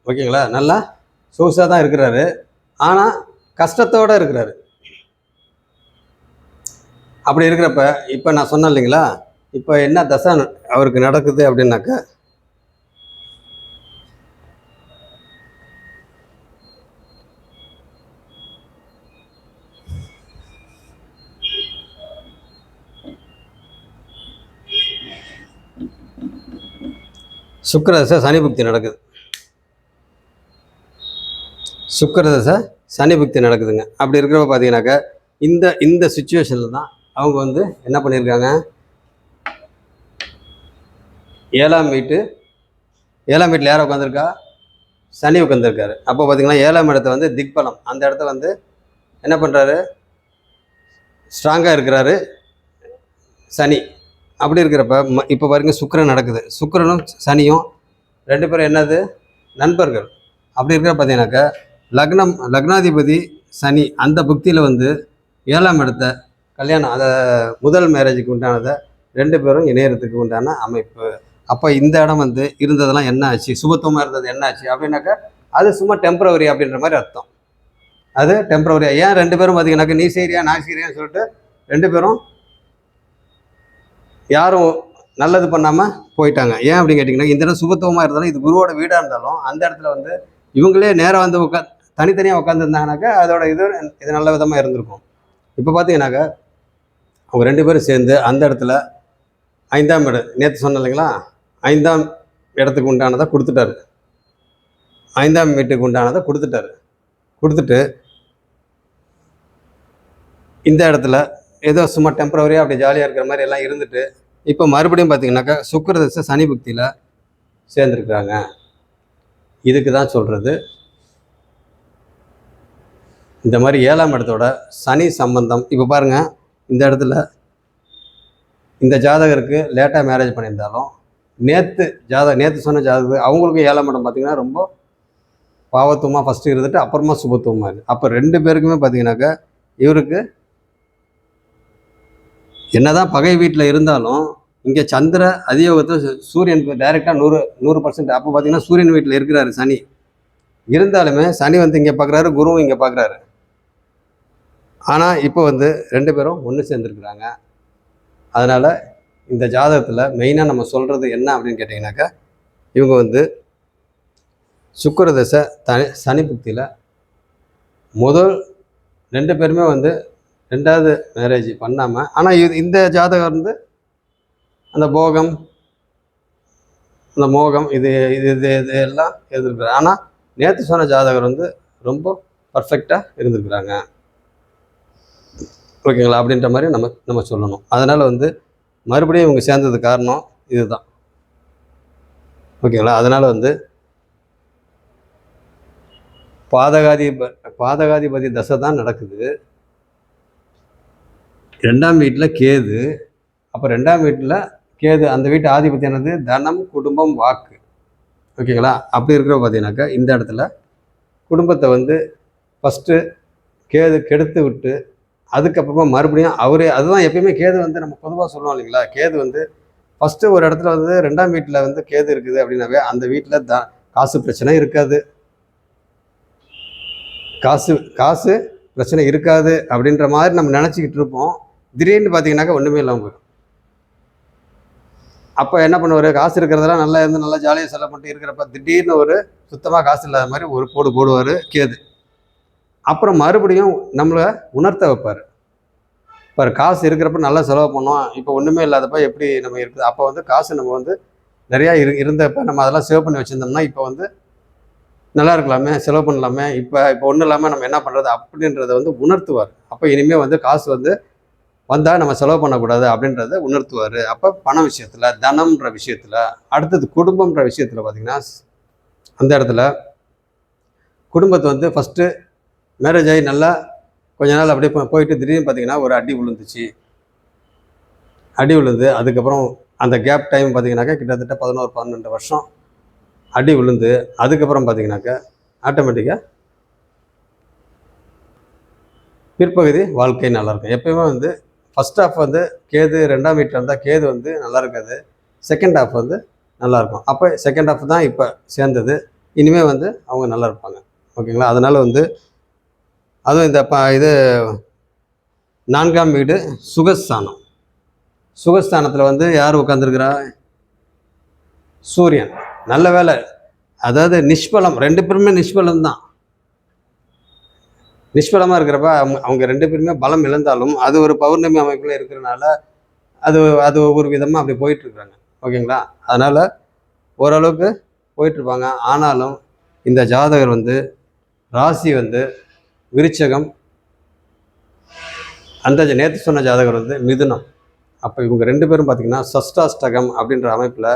ஓகேங்களா. நல்லா சொகுசாக தான் இருக்கிறாரு. ஆனால் கஷ்டத்தோடு இருக்கிறாரு. அப்படி இருக்கிறப்ப இப்போ நான் சொன்னேன் இல்லைங்களா, இப்போ என்ன தசை அவருக்கு நடக்குது அப்படின்னாக்கா, சுக்கிர தசை சனி புக்தி நடக்குது. சுக்கிர தசை சனி புக்தி நடக்குதுங்க. அப்படி இருக்கிறப்ப பார்த்தீங்கன்னாக்கா இந்த சுச்சுவேஷனில் தான் அவங்க வந்து என்ன பண்ணியிருக்காங்க, 7ஆம் வீட்டில் யார் உட்காந்துருக்கா, சனி உட்காந்துருக்காரு. அப்போ பார்த்தீங்கன்னா 7ஆம் இடத்த வந்து திக்பலம், அந்த இடத்த வந்து என்ன பண்ணுறாரு, ஸ்ட்ராங்காக இருக்கிறாரு சனி. அப்படி இருக்கிறப்ப இப்போ பாருங்க சுக்கிரன் நடக்குது. சுக்கிரனும் சனியும் 2 பேரும் என்னது, நண்பர்கள். அப்படி இருக்கிற பார்த்தீங்கன்னாக்கா லக்னாதிபதி சனி அந்த புக்தியில் வந்து 7ஆம் இடத்த கல்யாணம், அதை முதல் மேரேஜுக்கு உண்டானதை 2 பேரும் இணையறதுக்கு உண்டான அமைப்பு. அப்போ இந்த இடம் வந்து இருந்ததெல்லாம் என்ன ஆச்சு, சுபத்துவமாக இருந்தது என்ன ஆச்சு அப்படின்னாக்கா அது சும்மா டெம்பரவரி அப்படின்ற மாதிரி அர்த்தம். அது டெம்பரவரியா. ஏன் 2 பேரும் பார்த்தீங்கன்னாக்கா நீ செய்கிறியா நான் செய்கிறியான்னு சொல்லிட்டு 2 பேரும் யாரும் நல்லது பண்ணாமல் போயிட்டாங்க. ஏன் அப்படின்னு கேட்டிங்கன்னா, இந்த இடம் சுபத்துவமாக இருந்தாலும் இது குருவோட வீடாக இருந்தாலும் அந்த இடத்துல வந்து இவங்களே நேராக வந்து தனித்தனியாக உட்காந்துருந்தாங்கனாக்கா அதோட இது நல்ல விதமாக இருந்திருக்கும். இப்போ பார்த்தீங்கன்னாக்கா அவங்க 2 பேரும் சேர்ந்து அந்த இடத்துல 5ஆம் இடம், நேற்று சொன்னேன் இல்லைங்களா, 5ஆம் இடத்துக்கு உண்டானதை கொடுத்துட்டாரு. 5ஆம் வீட்டுக்கு உண்டானதை கொடுத்துட்டாரு. கொடுத்துட்டு இந்த இடத்துல ஏதோ சும்மா டெம்பரவரியாக அப்படி ஜாலியாக இருக்கிற மாதிரி எல்லாம் இருந்துட்டு இப்போ மறுபடியும் பார்த்தீங்கன்னாக்கா சுக்கிர தசை சனி புக்தியில் சேர்ந்துருக்குறாங்க. இதுக்கு தான் சொல்கிறது, இந்த மாதிரி 7ஆம் இடத்தோட சனி சம்பந்தம். இப்போ பாருங்கள், இந்த இடத்துல இந்த ஜாதகருக்கு லேட்டாக மேரேஜ் பண்ணியிருந்தாலும் நேற்று சொன்ன ஜாதகம் அவங்களுக்கும் 7ஆம் இடம் பார்த்திங்கன்னா ரொம்ப பாவத்துவமாக ஃபஸ்ட்டு இருந்துட்டு அப்புறமா சுபத்துவமாக இருக்குது. அப்போ 2 பேருக்குமே பார்த்தீங்கன்னாக்கா இவருக்கு என்னதான் பகை வீட்டில் இருந்தாலும் இங்கே சந்திர அதியோகத்தில் சூரியனுக்கு டைரெக்டாக 100%. அப்போ பார்த்தீங்கன்னா சூரியன் வீட்டில் இருக்கிறாரு சனி. இருந்தாலுமே சனி வந்து இங்கே பார்க்குறாரு, குருவும் இங்கே பார்க்குறாரு. ஆனால் இப்போ வந்து 2 பேரும் ஒன்று சேர்ந்துருக்குறாங்க. அதனால் இந்த ஜாதகத்தில் மெயினாக நம்ம சொல்கிறது என்ன அப்படின்னு கேட்டிங்கனாக்கா, இவங்க வந்து சுக்கிர தசை சனி புக்தியில் முதல் 2 பேருமே வந்து 2வது மேரேஜ் பண்ணாமல், ஆனால் இந்த ஜாதகம் வந்து அந்த போகம், அந்த மோகம், இது இது இது இது எல்லாம் இருந்திருக்குறாங்க. ஆனால் நேற்று சொன்ன ஜாதகர் வந்து ரொம்ப பர்ஃபெக்டாக இருந்திருக்கிறாங்க. ஓகேங்களா? அப்படின்ற மாதிரி நம்ம சொல்லணும். அதனால் வந்து மறுபடியும் இவங்க சேர்ந்தது காரணம் இதுதான். ஓகேங்களா? அதனால் வந்து பாதகாதிபதி தசை தான் நடக்குது. 2ஆம் வீட்டில் கேது. அப்போ 2ஆம் வீட்டில் கேது, அந்த வீட்டு ஆதிபத்தியானது தனம், குடும்பம், வாக்கு. ஓகேங்களா? அப்படி இருக்கிற பார்த்தீங்கன்னாக்கா இந்த இடத்துல குடும்பத்தை வந்து ஃபஸ்ட்டு கேது கெடுத்து விட்டு அதுக்கப்புறமா மறுபடியும் அதுதான் எப்பயுமே கேது வந்து நம்ம பொதுவாக சொல்லுவோம் இல்லைங்களா, கேது வந்து ஃபஸ்ட்டு ஒரு இடத்துல வந்து 2ஆம் வீட்டில் வந்து கேது இருக்குது அப்படின்னாவே அந்த வீட்டில் காசு பிரச்சனை இருக்காது, காசு பிரச்சனை இருக்காது அப்படின்ற மாதிரி நம்ம நினச்சிக்கிட்டு இருப்போம். திடீர்னு பார்த்தீங்கன்னாக்கா ஒன்றுமே இல்லாமல் போயிடும். அப்போ என்ன பண்ணுவார், காசு இருக்கிறதெல்லாம் நல்லா இருந்து நல்லா ஜாலியாக செலவு பண்ணிட்டு இருக்கிறப்ப திடீர்னு ஒரு சுத்தமாக காசு இல்லாத மாதிரி ஒரு போடுவார் கேது. அப்புறம் மறுபடியும் நம்மளை உணர்த்த வைப்பார். இப்போ காசு இருக்கிறப்ப நல்லா செலவு பண்ணோம், இப்போ ஒன்றுமே இல்லாதப்ப எப்படி நம்ம இருக்குது. அப்போ வந்து காசு நம்ம வந்து நிறையா இருந்தப்போ நம்ம அதெல்லாம் சேவ் பண்ணி வச்சுருந்தோம்னா இப்போ வந்து நல்லா இருக்கலாமே, செலவு பண்ணலாமே, இப்போ ஒன்றும் இல்லாமல் நம்ம என்ன பண்ணுறது அப்படின்றத வந்து உணர்த்துவார். அப்போ இனிமேல் வந்து காசு வந்து வந்தால் நம்ம செலவு பண்ணக்கூடாது அப்படின்றத உணர்த்துவார். அப்போ பண விஷயத்தில், தனம்ன்ற விஷயத்தில், அடுத்தது குடும்பம்ன்ற விஷயத்தில் பார்த்திங்கன்னா அந்த இடத்துல குடும்பத்தை வந்து ஃபஸ்ட்டு மேரேஜ் ஆகி நல்லா கொஞ்ச நாள் அப்படியே போயிட்டு திடீர்னு பார்த்திங்கன்னா ஒரு அடி விழுந்து அதுக்கப்புறம் அந்த கேப் டைம் பார்த்திங்கனாக்கா கிட்டத்தட்ட 11-12 வருஷம் அடி விழுந்து அதுக்கப்புறம் பார்த்திங்கனாக்கா ஆட்டோமேட்டிக்காக பிற்பகுதி வாழ்க்கை நல்லாயிருக்கும். எப்பயுமே வந்து ஃபஸ்ட் ஹாஃப் வந்து கேது 2ஆம் வீட்டில் இருந்தால் கேது வந்து நல்லா இருக்காது, செகண்ட் ஹாஃப் வந்து நல்லாயிருக்கும். அப்போ செகண்ட் ஹாஃப் தான் இப்போ சேர்ந்தது, இனிமேல் வந்து அவங்க நல்லா இருப்பாங்க. ஓகேங்களா? அதனால் வந்து அதுவும் இந்த இது 4ஆம் வீடு சுகஸ்தானத்தில் வந்து யார் உட்காந்துருக்கிறா, சூரியன். நல்ல வேலை, அதாவது நிஷ்பலம், 2 பேருமே நிஷ்பலம் தான். நிஷ்பலமாக இருக்கிறப்ப அவங்க 2 பேருமே பலம் இழந்தாலும் அது ஒரு பௌர்ணமி அமைப்பில் இருக்கிறனால அது ஒரு விதமாக அப்படி போயிட்டுருக்குறாங்க. ஓகேங்களா? அதனால் ஓரளவுக்கு போயிட்டுருப்பாங்க. ஆனாலும் இந்த ஜாதகர் வந்து ராசி வந்து விருச்சகம், அந்த நேற்று சொன்ன ஜாதகர் வந்து மிதுனம். அப்போ இவங்க 2 பேரும் பார்த்திங்கன்னா சஷ்டாஷ்டகம் அப்படின்ற அமைப்பில்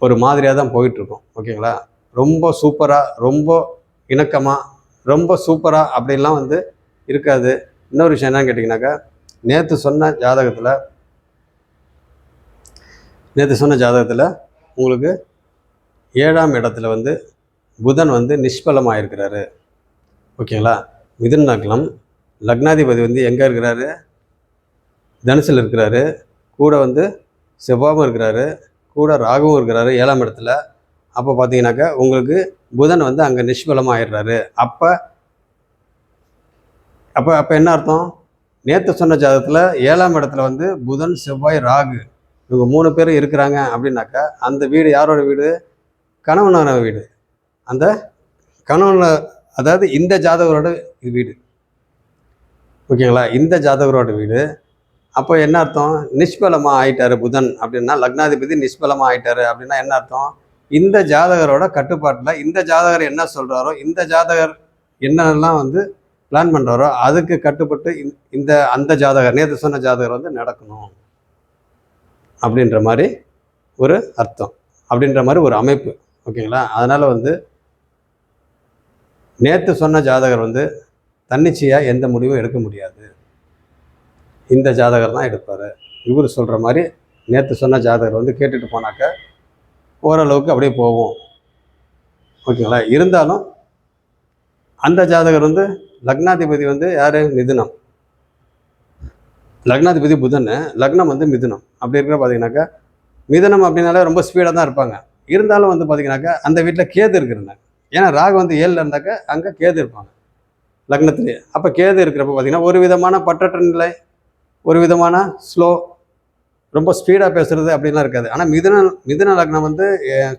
ஒரு மாதிரியாக தான் போயிட்டுருக்கோம். ஓகேங்களா? ரொம்ப சூப்பராக, ரொம்ப இணக்கமாக, ரொம்ப சூப்பராக அப்படிலாம் வந்து இருக்காது. இன்னொரு விஷயம் என்னன்னு கேட்டிங்கனாக்கா, நேற்று சொன்ன ஜாதகத்தில் உங்களுக்கு 7ஆம் இடத்துல வந்து புதன் வந்து நிஷ்பலமாக இருக்கிறாரு. ஓகேங்களா? மிதுன லக்னம், லக்னாதிபதி வந்து எங்கே இருக்கிறாரு, தனுசில் இருக்கிறாரு, கூட வந்து செவ்வாயும் இருக்கிறாரு, கூட ராகுவும் இருக்கிறாரு 7ஆம் இடத்துல. அப்போ பார்த்தீங்கன்னாக்கா உங்களுக்கு புதன் வந்து அங்கே நிஷ்பலமாக ஆயிடுறாரு. அப்போ என்ன அர்த்தம், நேற்று சொன்ன ஜாதகத்தில் 7ஆம் இடத்துல வந்து புதன், செவ்வாய், ராகு இவங்க 3 பேரும் இருக்கிறாங்க அப்படின்னாக்கா அந்த வீடு யாரோட வீடு, கணவனோட வீடு. அந்த கணவன, அதாவது இந்த ஜாதகரோட வீடு. ஓகேங்களா? இந்த ஜாதகரோட வீடு. அப்போ என்ன அர்த்தம்? நிஷ்பலமாக ஆயிட்டாரு புதன் அப்படின்னா, லக்னாதிபதி நிஷ்பலமாக ஆயிட்டாரு அப்படின்னா என்ன அர்த்தம்? இந்த ஜாதகரோட கட்டுப்பாட்டில் இந்த ஜாதகர் என்ன சொல்கிறாரோ, இந்த ஜாதகர் என்னெல்லாம் வந்து பிளான் பண்ணுறாரோ அதுக்கு கட்டுப்பட்டு இந்த அந்த ஜாதகர் நேற்று சொன்ன ஜாதகர் வந்து நடக்கணும் அப்படின்ற மாதிரி ஒரு அர்த்தம், அப்படின்ற மாதிரி ஒரு அமைப்பு. ஓகேங்களா? அதனால் வந்து நேற்று சொன்ன ஜாதகர் வந்து தன்னிச்சையாக எந்த முடிவும் எடுக்க முடியாது. இந்த ஜாதகர் தான் எடுப்பார். இவர் சொல்கிற மாதிரி நேற்று சொன்ன ஜாதகர் வந்து கேட்டுட்டு போனாக்க ஓரளவுக்கு அப்படியே போவோம். ஓகேங்களா? இருந்தாலும் அந்த ஜாதகர் வந்து லக்னாதிபதி வந்து யார்? மிதுனம். லக்னாதிபதி புதன், லக்னம் வந்து மிதுனம். அப்படி இருக்கிற பார்த்தீங்கன்னாக்கா மிதுனம் அப்படின்னாலே ரொம்ப ஸ்பீடாக தான் இருப்பாங்க. இருந்தாலும் வந்து பார்த்தீங்கன்னாக்கா அந்த வீட்டில் கேது இருக்கிறாங்க. ஏன்னா ராகு வந்து 7ல் இருந்தாக்க அங்கே கேது இருப்பாங்க லக்னத்திலேயே. அப்போ கேது இருக்கிறப்ப பார்த்தீங்கன்னா ஒரு விதமான பற்றற்ற நிலை, ஒரு விதமான ஸ்லோ, ரொம்ப ஸ்பீடாக பேசுகிறது அப்படின்லாம் இருக்காது. ஆனால் மிதுன லக்னம் வந்து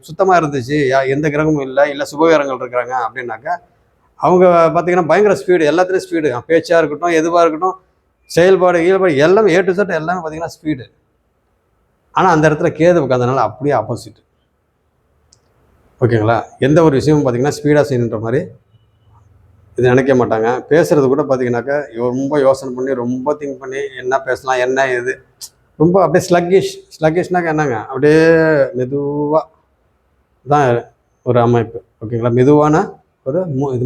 சுத்தமாக இருந்துச்சு, எந்த கிரகமும் இல்லை சுபகிரகங்கள் இருக்கிறாங்க அப்படின்னாக்கா அவங்க பார்த்திங்கன்னா பயங்கர ஸ்பீடு, எல்லாத்துலேயும் ஸ்பீடு, பேச்சாக இருக்கட்டும், எதுவாக இருக்கட்டும், செயல்பாடு எல்லாமே A to Z எல்லாமே பார்த்திங்கன்னா ஸ்பீடு. ஆனால் அந்த இடத்துல கேது உட்காந்தனால அப்படியே ஆப்போசிட். ஓகேங்களா? எந்த ஒரு விஷயமும் பார்த்திங்கன்னா ஸ்பீடாக செய்யணுன்ற மாதிரி இது நினைக்க மாட்டாங்க. பேசுகிறது கூட பார்த்திங்கனாக்கா ரொம்ப யோசனை பண்ணி, ரொம்ப திங்க் பண்ணி என்ன பேசலாம், என்ன இது, ரொம்ப அப்படியே ஸ்லக்கிஷ்னாக்க என்னங்க, அப்படியே மெதுவாக தான் ஒரு அமைப்பு. ஓகேங்களா? மெதுவான ஒரு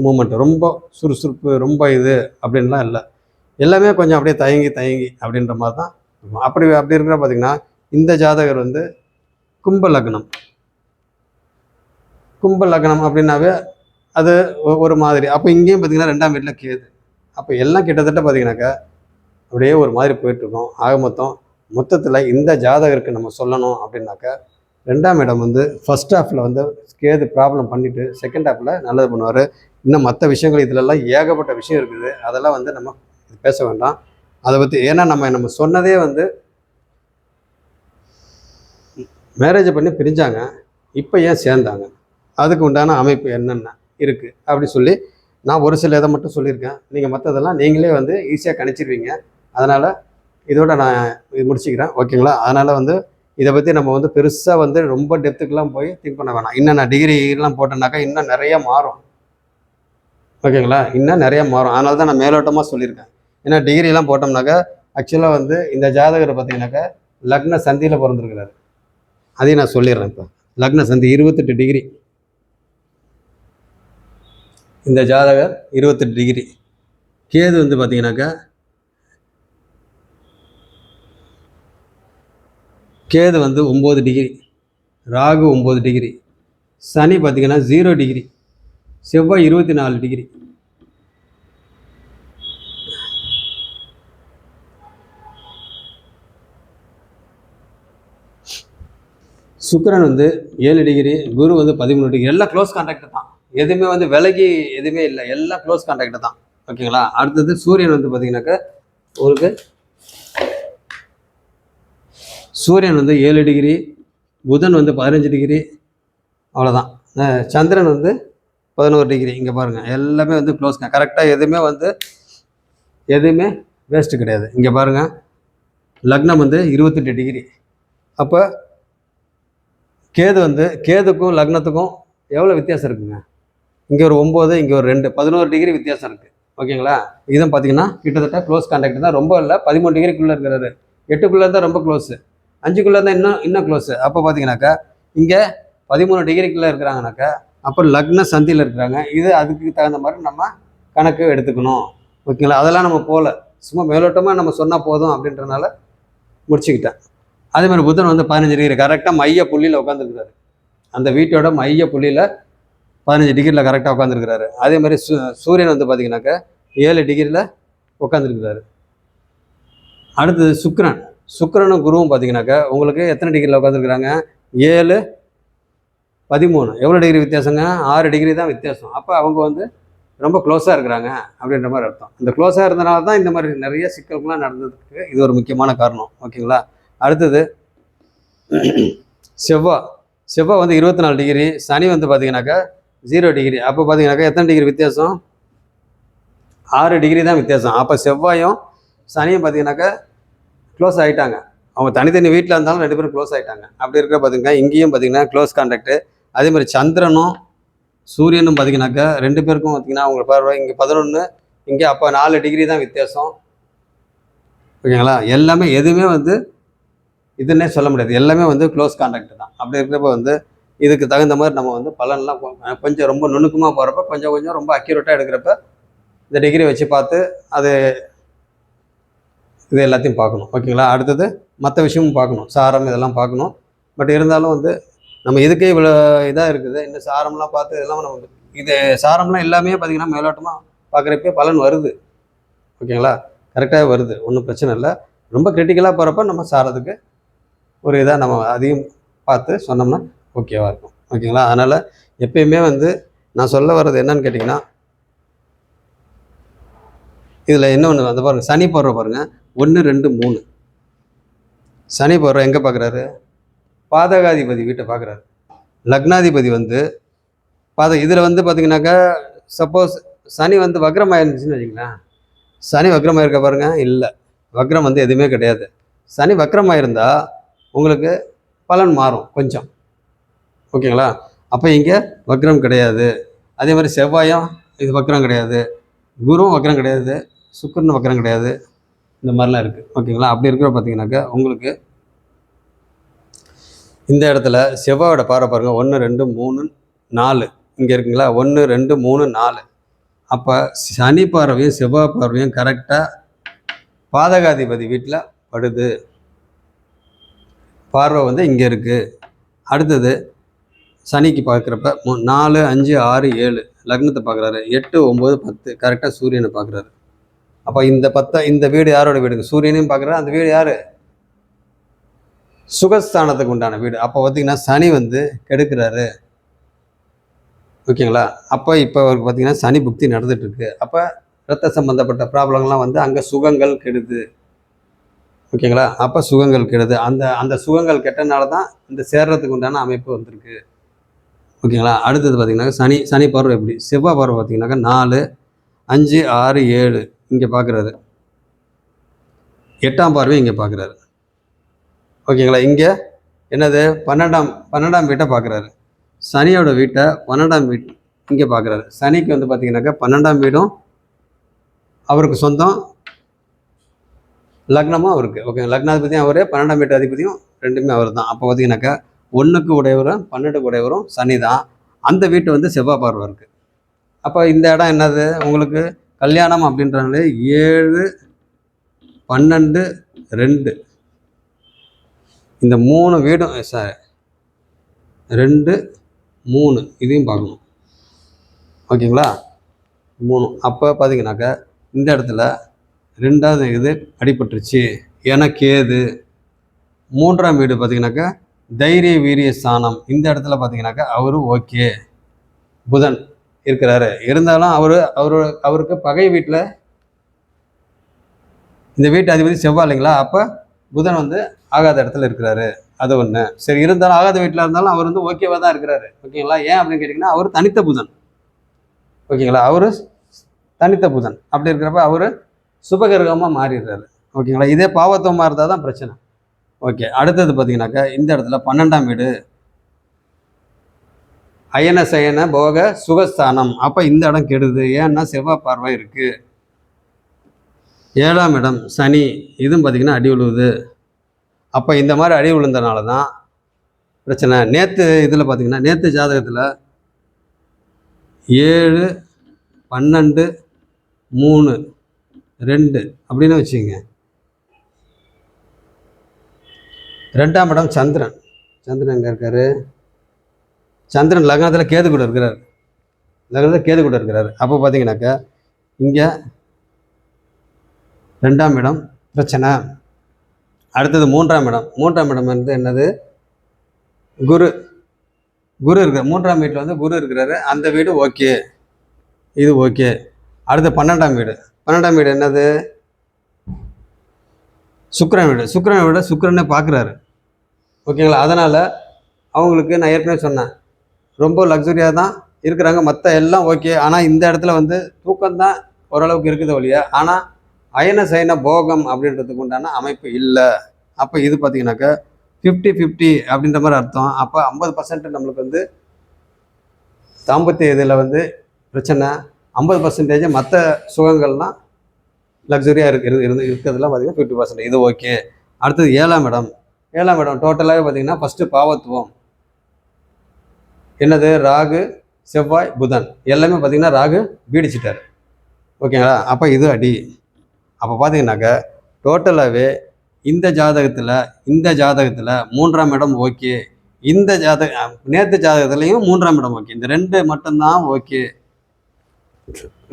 மூமெண்ட், ரொம்ப சுறுசுறுப்பு, ரொம்ப இது அப்படின்லாம் இல்லை. எல்லாமே கொஞ்சம் அப்படியே தயங்கி அப்படின்ற மாதிரி தான். அப்படி இருக்கிற பார்த்திங்கன்னா இந்த ஜாதகர் வந்து கும்ப லக்னம் அப்படின்னாவே அது ஒரு மாதிரி. அப்போ இங்கேயும் பார்த்திங்கன்னா 2ஆம் வீட்டில் கேது. அப்போ எல்லாம் கிட்டத்தட்ட பார்த்திங்கனாக்கா அப்படியே ஒரு மாதிரி போயிட்டுருக்கோம். ஆக மொத்தத்தில் இந்த ஜாதகருக்கு நம்ம சொல்லணும் அப்படின்னாக்கா 2ஆம் இடம் வந்து ஃபர்ஸ்ட் ஹாஃபில் வந்து கேது ப்ராப்ளம் பண்ணிவிட்டு செகண்ட் ஹாஃபில் நல்லது பண்ணுவார். இன்னும் மற்ற விஷயங்கள் இதிலெல்லாம் ஏகப்பட்ட விஷயம் இருக்குது. அதெல்லாம் வந்து நம்ம பேச வேண்டாம் அதை பற்றி. ஏன்னா நம்ம சொன்னதே வந்து மேரேஜை பண்ணி பிரிஞ்சாங்க, இப்போ ஏன் சேர்ந்தாங்க, அதுக்கு உண்டான அமைப்பு என்னென்ன இருக்குது அப்படி சொல்லி நான் ஒரு சில இதை மட்டும் சொல்லியிருக்கேன். நீங்கள் மற்றதெல்லாம் நீங்களே வந்து ஈஸியாக கணிச்சிருவீங்க. அதனால் இதோட நான் இது முடிச்சுக்கிறேன். ஓகேங்களா? அதனால் வந்து இதை பற்றி நம்ம வந்து பெருசாக வந்து ரொம்ப டெப்த்துக்கெலாம் போய் திங்க் பண்ண வேணாம். இன்னும் நான் டிகிரிலாம் போட்டேன்னாக்கா இன்னும் நிறையா மாறும். ஓகேங்களா? இன்னும் நிறையா மாறும். அதனால தான் நான் மேலோட்டமாக சொல்லியிருக்கேன். ஏன்னா டிகிரிலாம் போட்டோம்னாக்கா ஆக்சுவலாக வந்து இந்த ஜாதகரை பார்த்தீங்கன்னாக்கா லக்ன சந்தியில் பிறந்திருக்கிறாரு. அதையும் நான் சொல்லிடுறேன். இப்போ லக்ன சந்தி 28 டிகிரி. இந்த ஜாதகர் 28 டிகிரி. கேது வந்து பார்த்தீங்கன்னாக்கா கேது வந்து 9 டிகிரி, ராகு 9 டிகிரி, சனி பார்த்திங்கன்னா 0 டிகிரி, செவ்வாய் 24 டிகிரி. சுக்கிரன் வந்து 7 டிகிரி, குரு வந்து 13 டிகிரி. எல்லாம் க்ளோஸ் கான்டாக்ட் தான். எதுவுமே வந்து விலகி எதுவுமே இல்லை, எல்லாம் க்ளோஸ் கான்டாக்ட் தான். ஓகேங்களா? அடுத்தது சூரியன் வந்து பார்த்தீங்கன்னாக்கா உங்களுக்கு சூரியன் வந்து 7 டிகிரி, புதன் வந்து 15 டிகிரி, அவ்வளோதான். சந்திரன் வந்து 11 டிகிரி. இங்கே பாருங்கள், எல்லாமே வந்து க்ளோஸ் கரெக்டாக, எதுவுமே வேஸ்ட்டு கிடையாது. இங்கே பாருங்கள், லக்னம் வந்து 28 டிகிரி. அப்போ கேதுக்கும் லக்னத்துக்கும் எவ்வளோ வித்தியாசம் இருக்குங்க? இங்கே ஒரு 9, இங்கே ஒரு 2, 11 டிகிரி வித்தியாசம் இருக்குது. ஓகேங்களா? இதுவும் பார்த்தீங்கன்னா கிட்டத்தட்ட க்ளோஸ் கான்டாக்ட் தான். ரொம்ப இல்லை, 13 டிகிரிக்குள்ளே இருக்கிறாரு. 8க்குள்ளே தான் ரொம்ப க்ளோஸு, 5க்குள்ளே தான் இன்னும் க்ளோஸு. அப்போ பார்த்தீங்கன்னாக்கா இங்கே 13 டிகிரிக்குள்ளே இருக்கிறாங்கனாக்கா அப்போ லக்ன சந்தியில் இருக்கிறாங்க. இது அதுக்கு தகுந்த மாதிரி நம்ம கணக்கு எடுத்துக்கணும். ஓகேங்களா? அதெல்லாம் நம்ம போகல, சும்மா மேலோட்டமாக நம்ம சொன்னால் போதும் அப்படின்றனால முடிச்சுக்கிட்டேன். அதே மாதிரி புதன் வந்து 15 டிகிரி கரெக்டாக மைய புள்ளியில் உட்காந்துருக்கிறாரு. அந்த வீட்டோட மைய புள்ளியில் 15 டிகிரியில் கரெக்டாக உட்காந்துருக்கிறாரு. அதே மாதிரி சூரியன் வந்து பார்த்தீங்கன்னாக்கா 7 டிகிரியில் உட்காந்துருக்கிறாரு. அடுத்தது சுக்கிரனும் குருவும் பார்த்தீங்கன்னாக்கா உங்களுக்கு எத்தனை டிகிரியில் உட்காந்துருக்குறாங்க? 7, 13. எவ்வளோ டிகிரி வித்தியாசங்க? 6 டிகிரி தான் வித்தியாசம். அப்போ அவங்க வந்து ரொம்ப க்ளோஸாக இருக்கிறாங்க அப்படின்ற மாதிரி அர்த்தம். இந்த க்ளோஸாக இருந்தனால தான் இந்த மாதிரி நிறைய சிக்கல்கள்லாம் நடந்ததுக்கு இது ஒரு முக்கியமான காரணம். ஓகேங்களா? அடுத்தது செவ்வாய் வந்து 24 டிகிரி, சனி வந்து பார்த்தீங்கன்னாக்கா 0 டிகிரி. அப்போ பார்த்தீங்கன்னாக்கா எத்தனை டிகிரி வித்தியாசம்? 6 டிகிரி தான் வித்தியாசம். அப்போ செவ்வாயும் சனியும் பார்த்தீங்கன்னாக்கா க்ளோஸ் ஆகிட்டாங்க. அவங்க தனித்தனி வீட்டில் இருந்தாலும் 2 பேரும் க்ளோஸ் ஆகிட்டாங்க. அப்படி இருக்க பார்த்தீங்கன்னா இங்கேயும் பார்த்தீங்கன்னா க்ளோஸ் கான்டாக்டு. அதே மாதிரி சந்திரனும் சூரியனும் பார்த்தீங்கன்னாக்கா 2 பேருக்கும் பார்த்தீங்கன்னா அவங்க பார்வை இங்கே 11, இங்கே அப்போ 4 டிகிரி தான் வித்தியாசம். ஓகேங்களா? எல்லாமே எதுவுமே வந்து இதுன்னே சொல்ல முடியாது. எல்லாமே வந்து க்ளோஸ் கான்டாக்ட் தான். அப்படி இருக்கிறப்ப வந்து இதுக்கு தகுந்த மாதிரி நம்ம வந்து பலன்லாம் கொஞ்சம் ரொம்ப நுணுக்கமாக போகிறப்ப கொஞ்சம் ரொம்ப அக்யூரேட்டாக எடுக்கிறப்ப இந்த டிகிரி வச்சு பார்த்து அது இது எல்லாத்தையும் பார்க்கணும். ஓகேங்களா? அடுத்தது மற்ற விஷயமும் பார்க்கணும். சாரம் இதெல்லாம் பார்க்கணும். பட் இருந்தாலும் வந்து நம்ம இதுக்கே இவ்வளோ இதாக இருக்குது. இந்த சாரம்லாம் பார்த்து இதெல்லாம் நம்ம இது சாரம்லாம் எல்லாமே பார்த்திங்கன்னா மேலோட்டமாக பார்க்குறப்பே பலன் வருது. ஓகேங்களா? கரெக்டாக வருது, ஒன்றும் பிரச்சனை இல்லை. ரொம்ப கிரிட்டிக்கலாக போகிறப்ப நம்ம சாரத்துக்கு ஒரு இதாக நம்ம அதையும் பார்த்து சொன்னோம்னா ஓகேவாக இருக்கும். ஓகேங்களா? அதனால் எப்பயுமே வந்து நான் சொல்ல வர்றது என்னன்னு கேட்டிங்கன்னா, இதில் இன்னொன்று அந்த பாருங்கள், சனி போடுற பாருங்கள் 1, 2, 3. சனி போடுற எங்கே பார்க்குறாரு? பாதகாதிபதி வீட்டை பார்க்குறாரு. லக்னாதிபதி வந்து இதில் வந்து பார்த்திங்கனாக்கா சப்போஸ் சனி வந்து வக்ரமாக இருந்துச்சுன்னு வச்சிங்களேன். சனி வக்ரமாக இருக்க பாருங்கள், இல்லை, வக்ரம் வந்து எதுவுமே கிடையாது. சனி வக்ரமாக இருந்தால் உங்களுக்கு பலன் மாறும் கொஞ்சம். ஓகேங்களா? அப்போ இங்கே வக்ரம் கிடையாது. அதே மாதிரி செவ்வாயும் இது வக்ரம் கிடையாது, குருவும் வக்ரம் கிடையாது, சுக்கிரனும் வக்ரம் கிடையாது. இந்த மாதிரிலாம் இருக்குது. ஓகேங்களா? அப்படி இருக்கிற பார்த்தீங்கன்னாக்கா உங்களுக்கு இந்த இடத்துல செவ்வாயோட பார்வை பாருங்கள் 1, 2, 3, 4 இங்கே இருக்குங்களா? 1, 2, 3, 4. அப்போ சனி பார்வையும் செவ்வாய் பார்வையும் கரெக்டாக பாதகாதிபதி வீட்டில் படுது. பார்வை வந்து இங்கே இருக்குது. அடுத்தது சனிக்கு பார்க்குறப்ப 4, 5, 6, 7 லக்னத்தை பார்க்குறாரு. 8, 9, 10 கரெக்டாக சூரியனை பார்க்குறாரு. அப்போ இந்த 10 இந்த வீடு யாரோட வீடுக்கு? சூரியனையும் பார்க்குறாரு. அந்த வீடு யார்? சுகஸ்தானத்துக்கு உண்டான வீடு. அப்போ பார்த்திங்கன்னா சனி வந்து கெடுக்கிறாரு. ஓகேங்களா? அப்போ இப்போ அவருக்கு பார்த்திங்கன்னா சனி புக்தி நடந்துகிட்ருக்கு. அப்போ இரத்த சம்மந்தப்பட்ட ப்ராப்ளம்லாம் வந்து அங்கே சுகங்கள் கெடுது. ஓகேங்களா? அப்போ சுகங்கள் கெடுது. அந்த சுகங்கள் கெட்டனால தான் இந்த சேர்றதுக்கு உண்டான அமைப்பு வந்திருக்கு. ஓகேங்களா? அடுத்தது பார்த்திங்கனாக்கா சனி பார்வை எப்படி? செவ்வாய் பார்வை பார்த்திங்கனாக்கா 4, 5, 6, 7 இங்கே பார்க்குறாரு. 8ஆம் பார்வை இங்கே பார்க்குறாரு. ஓகேங்களா? இங்கே என்னது 12ஆம் வீட்டை பார்க்குறாரு. சனியோட வீட்டை 12ஆம் வீட்டு இங்கே பார்க்குறாரு. சனிக்கு வந்து பார்த்திங்கனாக்கா 12ஆம் வீடும் அவருக்கு சொந்தம், லக்னமும் அவருக்கு. ஓகே, லக்னாதிபதியும் அவர், 12ஆம் வீட்டு அதிபதியும் ரெண்டுமே அவர் தான். அப்போ பார்த்திங்கனாக்கா 1க்கு உடையவரும் 12க்கு உடையவரும் சனி தான். அந்த வீட்டு வந்து செவ்வாய் பார்வை இருக்குது. அப்போ இந்த இடம் என்னது உங்களுக்கு? கல்யாணம் அப்படின்றாங்களே 7, 12, 2 இந்த 3 வீடும் 2, 3 இதையும் பார்க்கணும். ஓகேங்களா? 3. அப்போ பார்த்தீங்கன்னாக்கா இந்த இடத்துல 2வது இது அடிபட்டுருச்சு. ஏன்னா கேது. 3ஆம் வீடு பார்த்தீங்கன்னாக்கா தைரிய வீரிய ஸ்தானம். இந்த இடத்துல பார்த்தீங்கன்னாக்கா அவரு ஓகே, புதன் இருக்கிறாரு. இருந்தாலும் அவருக்கு பகை வீட்டில் இந்த வீட்டு அதிபதி செவ்வாய் இல்லைங்களா? அப்போ புதன் வந்து ஆகாத இடத்துல இருக்கிறாரு. அது ஒன்று. சரி, இருந்தாலும் ஆகாத வீட்டில் இருந்தாலும் அவர் வந்து ஓகேவாக தான் இருக்கிறாரு. ஓகேங்களா? ஏன் அப்படின்னு கேட்டிங்கன்னா அவர் தனித்த புதன். ஓகேங்களா? அவர் தனித்த புதன். அப்படி இருக்கிறப்ப அவர் சுபகிரகமாக மாறிடுறாரு. ஓகேங்களா? இதே பாவத்துவமாக இருந்தால் தான் பிரச்சனை. ஓகே, அடுத்தது பார்த்தீங்கன்னாக்கா இந்த இடத்துல 12ஆம் வீடு அயன சயன போக சுகஸ்தானம். அப்போ இந்த இடம் கெடுது. ஏன்னா செவ்வாய் பார்வை இருக்குது. 7ஆம் இடம் சனி, இதுவும் பார்த்திங்கன்னா அடி விழுவுது. அப்போ இந்த மாதிரி அடி விழுந்தனால தான் பிரச்சனை. நேற்று இதில் பார்த்திங்கன்னா நேற்று ஜாதகத்தில் 7, 12, 3, 2 அப்படின்னு வச்சுங்க. 2ஆம் இடம் சந்திரன் எங்கே இருக்கார்? சந்திரன் லக்னத்தில் கேது கூட இருக்கிறார். அப்போ பார்த்தீங்கன்னாக்கா இங்கே 2ஆம் இடம் பிரச்சனை. அடுத்தது 3ஆம் இடம் வந்து என்னது? குரு இருக்கிற 3ஆம் வீட்டில் வந்து குரு இருக்கிறாரு. அந்த வீடு ஓகே, இது ஓகே. அடுத்து 12ஆம் வீடு என்னது? சுக்கிரன் வீடு. சுக்கிரனை பார்க்குறாரு. ஓகேங்களா? அதனால் அவங்களுக்கு நான் ஏற்கனவே சொன்னேன், ரொம்ப லக்ஸுரியாக தான் இருக்கிறாங்க, மற்ற எல்லாம் ஓகே. ஆனால் இந்த இடத்துல வந்து தூக்கம்தான் ஓரளவுக்கு இருக்குது ஒழிய, ஆனால் அயன சயன போகம் அப்படின்றதுக்கு உண்டான அமைப்பு இல்லை. அப்போ இது பார்த்தீங்கன்னாக்கா 50-50 அப்படின்ற மாதிரி அர்த்தம். அப்போ 50% நம்மளுக்கு வந்து தாம்பத்திய இதில் வந்து பிரச்சனை, 50% மற்ற சுகங்கள்லாம் லக்ஸரியாக இருக்கிறதுலாம் பார்த்தீங்கன்னா 50%. இது ஓகே. அடுத்தது 7ஆம் இடம் டோட்டலாகவே பார்த்தீங்கன்னா ஃபஸ்ட்டு பாவத்துவம். என்னது? ராகு, செவ்வாய், புதன் எல்லாமே பார்த்தீங்கன்னா ராகு பீடிச்சிட்டார். ஓகேங்களா? அப்போ இது அடி. அப்போ பார்த்தீங்கன்னாக்கா டோட்டலாகவே இந்த ஜாதகத்தில் 3ஆம் இடம் ஓகே. இந்த நேற்று ஜாதகத்துலேயும் 3ஆம் இடம் ஓகே. இந்த 2 மட்டும்தான் ஓகே.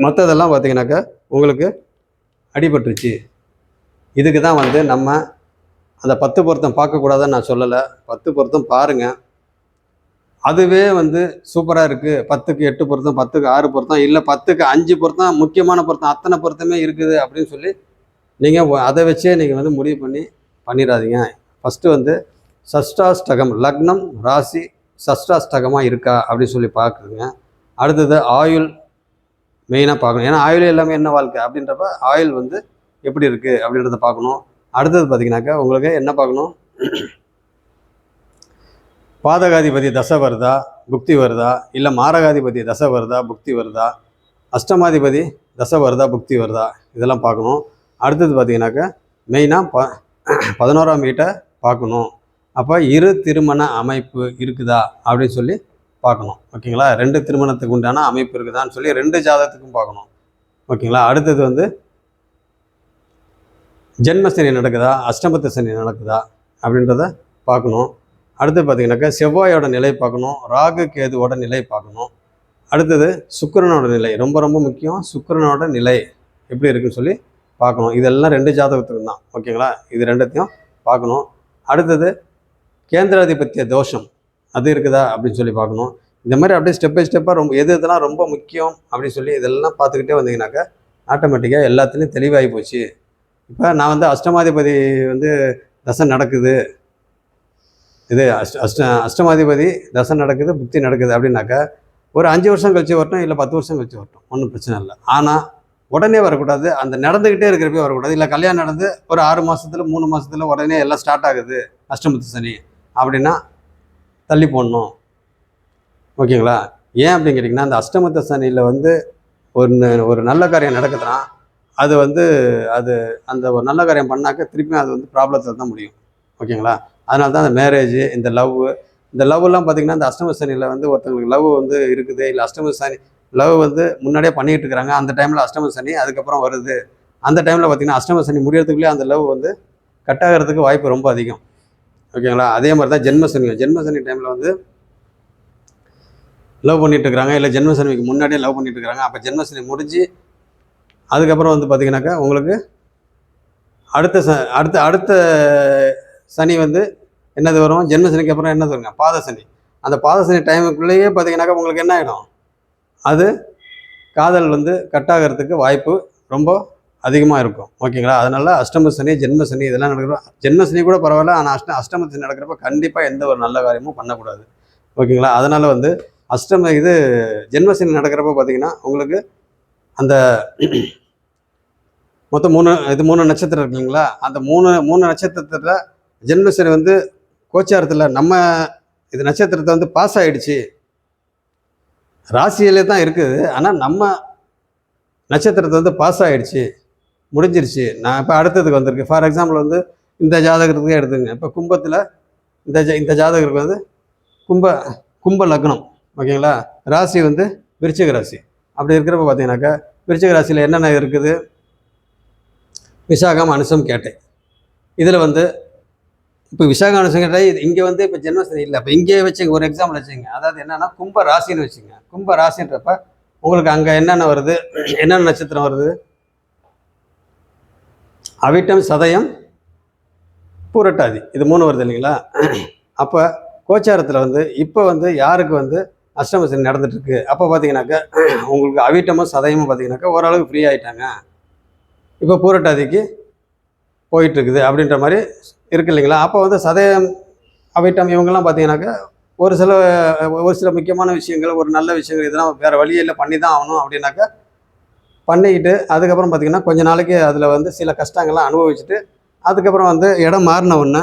மற்றதெல்லாம் பார்த்தீங்கன்னாக்கா உங்களுக்கு அடிபட்டுருச்சு. இதுக்கு தான் வந்து நம்ம அந்த 10 பொருத்தம் பார்க்கக்கூடாதுன்னு நான் சொல்லலை. 10 பொருத்தம் பாருங்கள். அதுவே வந்து சூப்பராக இருக்குது. 10க்கு 8 பொருத்தம், 10க்கு 6 பொருத்தம், இல்லை 10க்கு 5 பொருத்தம், முக்கியமான பொருத்தம் அத்தனை பொருத்தமே இருக்குது அப்படின்னு சொல்லி நீங்கள் அதை வச்சே நீங்கள் வந்து முடிவு பண்ணிடாதீங்க. ஃபஸ்ட்டு வந்து சஷ்டாஷ்டகம், லக்னம் ராசி சஷ்டாஷ்டகமாக இருக்கா அப்படின்னு சொல்லி பார்க்குறீங்க. அடுத்தது ஆயுள் மெயினாக பார்க்கணும். ஏன்னா ஆயுள் எல்லாமே என்ன வாழ்க்கை அப்படின்றப்ப ஆயுள் வந்து எப்படி இருக்குது அப்படின்றத பார்க்கணும். அடுத்தது பார்த்தீங்கன்னாக்கா உங்களுக்கு என்ன பார்க்கணும்? பாதகாதிபதி தசை வருதா, புக்தி வருதா, இல்லை மாரகாதிபதி தசை வருதா, புக்தி வருதா, அஷ்டமாதிபதி தசை வருதா, புக்தி வருதா, இதெல்லாம் பார்க்கணும். அடுத்தது பார்த்தீங்கன்னாக்கா மெயினாக 11ஆம் வீட்டை பார்க்கணும். அப்போ 2 திருமண அமைப்பு இருக்குதா அப்படின்னு சொல்லி பார்க்கணும். ஓகேங்களா? 2 திருமணத்துக்கு உண்டான அமைப்பு இருக்குதான்னு சொல்லி 2 ஜாதகத்துக்கும் பார்க்கணும். ஓகேங்களா? அடுத்தது வந்து ஜென்மசனி நடக்குதா, அஷ்டமத்து சனி நடக்குதா அப்படின்றத பார்க்கணும். அடுத்து பார்த்தீங்கன்னாக்கா செவ்வாயோட நிலை பார்க்கணும், ராகு கேதுவோட நிலை பார்க்கணும். அடுத்தது சுக்கிரனோட நிலை ரொம்ப ரொம்ப முக்கியம். சுக்கிரனோட நிலை எப்படி இருக்குன்னு சொல்லி பார்க்கணும். இதெல்லாம் 2 ஜாதகத்துக்கு தான். ஓகேங்களா? இது 2த்தையும் பார்க்கணும். அடுத்தது கேந்திராதிபத்திய தோஷம் அது இருக்குதா அப்படின்னு சொல்லி பார்க்கணும். இந்த மாதிரி அப்படியே ஸ்டெப் பை ஸ்டெப்பாக இதெல்லாம் ரொம்ப முக்கியம் அப்படின்னு சொல்லி இதெல்லாம் பார்த்துக்கிட்டே வந்தீங்கன்னாக்கா ஆட்டோமேட்டிக்காக எல்லாத்துலேயும் தெளிவாகி போச்சு. இப்போ நான் வந்து அஷ்டமாதிபதி வந்து தசை நடக்குது, இது அஷ்டமாதிபதி தசை நடக்குது, புக்தி நடக்குது அப்படின்னாக்கா ஒரு 5 வருஷம் கழிச்சு வரட்டும், இல்லை 10 வருஷம் கழிச்சு வரட்டும், ஒன்றும் பிரச்சனை இல்லை. ஆனால் உடனே வரக்கூடாது, அந்த நடந்துக்கிட்டே இருக்கிறப்பே வரக்கூடாது. இல்லை கல்யாணம் நடந்து ஒரு 6 மாதத்துல 3 மாதத்துல உடனே எல்லாம் ஸ்டார்ட் ஆகுது அஷ்டமத்து சனி அப்படின்னா தள்ளி போடணும். ஓகேங்களா? ஏன் அப்படின்னு கேட்டிங்கன்னா, அந்த அஷ்டமத்து சனியில் வந்து ஒரு நல்ல காரியம் நடக்குதுன்னா அது வந்து அந்த ஒரு நல்ல காரியம் பண்ணாக்க திருப்பியும் அது வந்து ப்ராப்ளத்தில் தான் முடியும். ஓகேங்களா? அதனால தான் அந்த மேரேஜ், இந்த லவ்லாம் பார்த்திங்கன்னா இந்த அஷ்டம சனியில் வந்து ஒருத்தவங்களுக்கு லவ் வந்து இருக்குது, இல்லை அஷ்டம சனி லவ் வந்து முன்னாடியே பண்ணிகிட்டு இருக்கிறாங்க, அந்த டைமில் அஷ்டம சனி அதுக்கப்புறம் வருது. அந்த டைமில் பார்த்திங்கன்னா அஷ்டம சனி முடியறதுக்குள்ளேயே அந்த லவ் வந்து கட் ஆகிறதுக்கு வாய்ப்பு ரொம்ப அதிகம். ஓகேங்களா? அதே மாதிரி தான் ஜென்மசனி டைமில் வந்து லவ் பண்ணிகிட்டு இருக்கிறாங்க, இல்லை ஜென்மசனிக்கு முன்னாடியே லவ் பண்ணிகிட்டு இருக்கிறாங்க. அப்போ ஜென்மசனி முடிஞ்சு அதுக்கப்புறம் வந்து பார்த்திங்கனாக்கா உங்களுக்கு அடுத்த சனி வந்து என்னது வரும்? ஜென்மசனிக்கு அப்புறம் என்னது வருங்க? பாதசனி. அந்த பாதசனி டைமுக்குள்ளேயே பார்த்திங்கனாக்கா உங்களுக்கு என்ன ஆகிடும்? அது காதல் வந்து கட் ஆகிறதுக்கு வாய்ப்பு ரொம்ப அதிகமாக இருக்கும். ஓகேங்களா? அதனால அஷ்டம சனி, ஜென்மசனி இதெல்லாம் நடக்கிறப்ப, ஜென்மசனி கூட பரவாயில்ல, ஆனால் அஷ்டம சனி நடக்கிறப்ப கண்டிப்பாக எந்த ஒரு நல்ல காரியமும் பண்ணக்கூடாது. ஓகேங்களா? அதனால் வந்து ஜென்மசனி நடக்கிறப்ப பார்த்திங்கன்னா உங்களுக்கு அந்த மொத்தம் 3 நட்சத்திரம் இருக்கு இல்லைங்களா? அந்த 3 நட்சத்திரத்தில் ஜென்மசனி வந்து கோச்சாரத்தில் நம்ம இது நட்சத்திரத்தை வந்து பாஸ் ஆகிடுச்சு, ராசியிலே தான் இருக்குது, ஆனால் நம்ம நட்சத்திரத்தை வந்து பாஸ் ஆகிடுச்சு, முடிஞ்சிருச்சு. நான் இப்போ அடுத்ததுக்கு வந்திருக்கு. ஃபார் எக்ஸாம்பிள் வந்து இந்த ஜாதகத்துக்கே எடுத்துங்க. இப்போ கும்பத்தில் இந்த ஜாதகருக்கு வந்து கும்ப லக்னம். ஓகேங்களா? ராசி வந்து விருச்சிக ராசி. அப்படி இருக்கிறப்ப பார்த்தீங்கன்னாக்கா விருச்சிக ராசியில் என்னென்ன இருக்குது? விசாகம், அனுசம், கேட்டை. இதில் வந்து இப்போ விசாகம், அனுசம், கேட்டை இங்கே வந்து இப்போ ஜென்மசனி இல்லை. இப்போ இங்கே வச்சுங்க, ஒரு எக்ஸாம்பிள் வச்சுங்க. அதாவது என்னென்னா கும்ப ராசின்னு வச்சுங்க. கும்ப ராசின்றப்ப உங்களுக்கு அங்கே என்னென்ன வருது, என்னென்ன நட்சத்திரம் வருது? அவிட்டம், சதயம், பூரட்டாதி, இது 3 வருது இல்லைங்களா? அப்போ கோச்சாரத்தில் வந்து இப்போ வந்து யாருக்கு வந்து அஷ்டமசனி நடந்துட்டுருக்கு? அப்போ பார்த்தீங்கன்னாக்கா உங்களுக்கு அவிட்டமும் சதயமும் பார்த்தீங்கன்னாக்கா ஓரளவுக்கு ஃப்ரீ ஆகிட்டாங்க, இப்போ பூரட்டாதிக்கு போயிட்டுருக்குது அப்படின்ற மாதிரி இருக்குது இல்லைங்களா? அப்போ வந்து சதயம், அவிட்டம் இவங்கெல்லாம் பார்த்தீங்கன்னாக்கா ஒரு சில முக்கியமான விஷயங்கள், ஒரு நல்ல விஷயங்கள் இதெல்லாம் வேறு வழியில் பண்ணி தான் ஆகணும் அப்படின்னாக்கா பண்ணிக்கிட்டு அதுக்கப்புறம் பார்த்திங்கன்னா கொஞ்ச நாளைக்கு அதில் வந்து சில கஷ்டங்கள்லாம் அனுபவிச்சுட்டு அதுக்கப்புறம் வந்து இடம் மாறின உடனே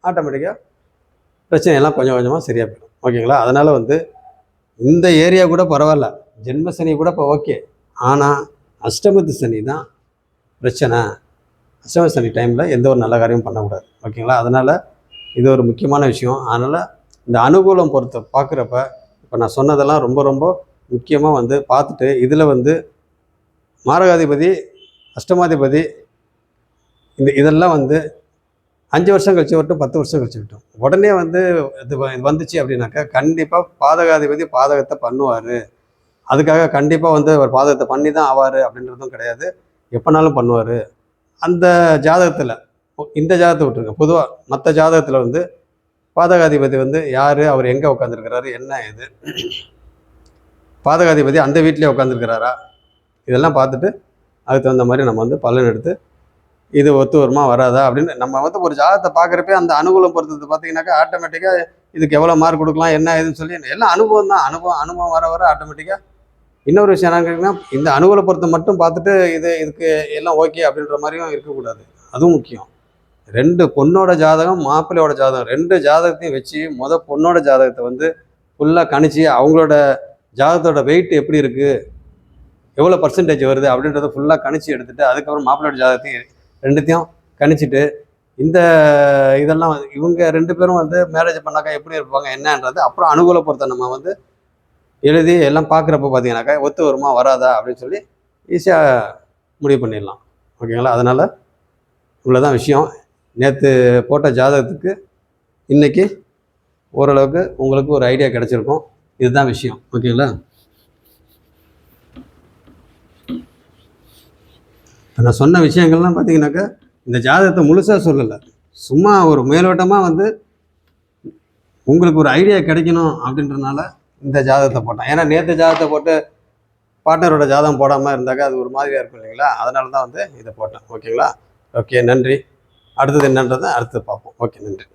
ஆட்டோமேட்டிக்காக பிரச்சனையெல்லாம் கொஞ்சம் கொஞ்சமாக சரியாக போயிடும். ஓகேங்களா? அதனால் வந்து இந்த ஏரியா கூட பரவாயில்ல, ஜென்ம சனி கூட இப்போ ஓகே. ஆனால் அஷ்டமத்து சனி தான் பிரச்சனை. அஷ்டம சனி டைமில் எந்த ஒரு நல்ல காரியமும் பண்ணக்கூடாது. ஓகேங்களா? அதனால் இது ஒரு முக்கியமான விஷயம். அதனால் இந்த அனுகூலம் பொறுத்த பார்க்குறப்ப இப்போ நான் சொன்னதெல்லாம் ரொம்ப ரொம்ப முக்கியமாக வந்து பார்த்துட்டு இதில் வந்து மாரகாதிபதி, அஷ்டமாதிபதி இதெல்லாம் வந்து 5 வருஷம் கழிச்சு வரட்டும், 10 வருஷம் கழிச்சு வரட்டும், உடனே வந்து இது வந்துச்சு அப்படின்னாக்கா கண்டிப்பாக பாதகாதிபதி பாதகத்தை பண்ணுவார். அதுக்காக கண்டிப்பாக வந்து அவர் பாதகத்தை பண்ணி தான் ஆவார் அப்படின்றதும் கிடையாது. எப்போனாலும் பண்ணுவார். அந்த ஜாதகத்தில் இந்த ஜாதகத்தை விட்டுருங்க, பொதுவாக மற்ற ஜாதகத்தில் வந்து பாதகாதிபதி வந்து யார், அவர் எங்கே உட்காந்துருக்கிறாரு, என்ன இது, பாதகாதிபதி அந்த வீட்டிலே உட்காந்துருக்கிறாரா, இதெல்லாம் பார்த்துட்டு அதுக்கு தகுந்த மாதிரி நம்ம வந்து பலன் எடுத்து இது ஒத்து வருமா வராதா அப்படின்னு நம்ம வந்து ஒரு ஜாதகத்தை பார்க்குறப்பே அந்த அனுகூலம் பொறுத்தது பார்த்தீங்கன்னாக்கா ஆட்டோமேட்டிக்காக இதுக்கு எவ்வளோ மார்க் கொடுக்கலாம் என்ன ஏதுன்னு சொல்லி எல்லாம் அனுபவம் தான். அனுபவம் வர வர ஆட்டோமேட்டிக்காக இன்னொரு விஷயம் என்னன்னு கேட்டிங்கன்னா, இந்த அனுகூல பொறுத்தை மட்டும் பார்த்துட்டு இதுக்கு எல்லாம் ஓகே அப்படின்ற மாதிரியும் இருக்கக்கூடாது. அதுவும் முக்கியம். 2 பொண்ணோட ஜாதகம், மாப்பிள்ளையோட ஜாதகம் 2 ஜாதகத்தையும் வச்சு பொண்ணோட ஜாதகத்தை வந்து ஃபுல்லாக கணிச்சு அவங்களோட ஜாதகத்தோட வெயிட் எப்படி இருக்குது, எவ்வளோ பர்சன்டேஜ் வருது அப்படின்றத ஃபுல்லாக கணிச்சு எடுத்துகிட்டு அதுக்கப்புறம் மாப்பிள்ளையோட ஜாதகத்தையும் 2த்தையும் கணிச்சிட்டு இந்த இதெல்லாம் இவங்க 2 பேரும் வந்து மேரேஜ் பண்ணாக்கா எப்படி இருப்பாங்க என்னன்றது அப்புறம் அனுகூல பொறுத்த நம்ம வந்து எழுதி எல்லாம் பார்க்குறப்ப பார்த்தீங்கன்னாக்கா ஒத்து வருமா வராதா அப்படின்னு சொல்லி ஈஸியாக முடிவு பண்ணிடலாம். ஓகேங்களா? அதனால் இவ்வளோதான் விஷயம். நேற்று போட்ட ஜாதகத்துக்கு இன்றைக்கி ஓரளவுக்கு உங்களுக்கு ஒரு ஐடியா கிடச்சிருக்கும். இதுதான் விஷயம். ஓகேங்களா? நான் சொன்ன விஷயங்கள்லாம் பார்த்தீங்கன்னாக்கா இந்த ஜாதகத்தை முழுசாக சொல்லலை, சும்மா ஒரு மேலோட்டமாக வந்து உங்களுக்கு ஒரு ஐடியா கிடைக்கணும் அப்படின்றனால இந்த ஜாதகத்தை போட்டேன். ஏன்னா நேற்று ஜாதகத்தை போட்டு பார்ட்னரோட ஜாதகம் போடாமல் இருந்தாக்கா அது ஒரு மாதிரியாக இருக்கும் இல்லைங்களா? அதனால தான் வந்து இதை போட்டேன். ஓகேங்களா? ஓகே, நன்றி. அடுத்தது என்னன்றதை அடுத்து பார்ப்போம். ஓகே, நன்றி.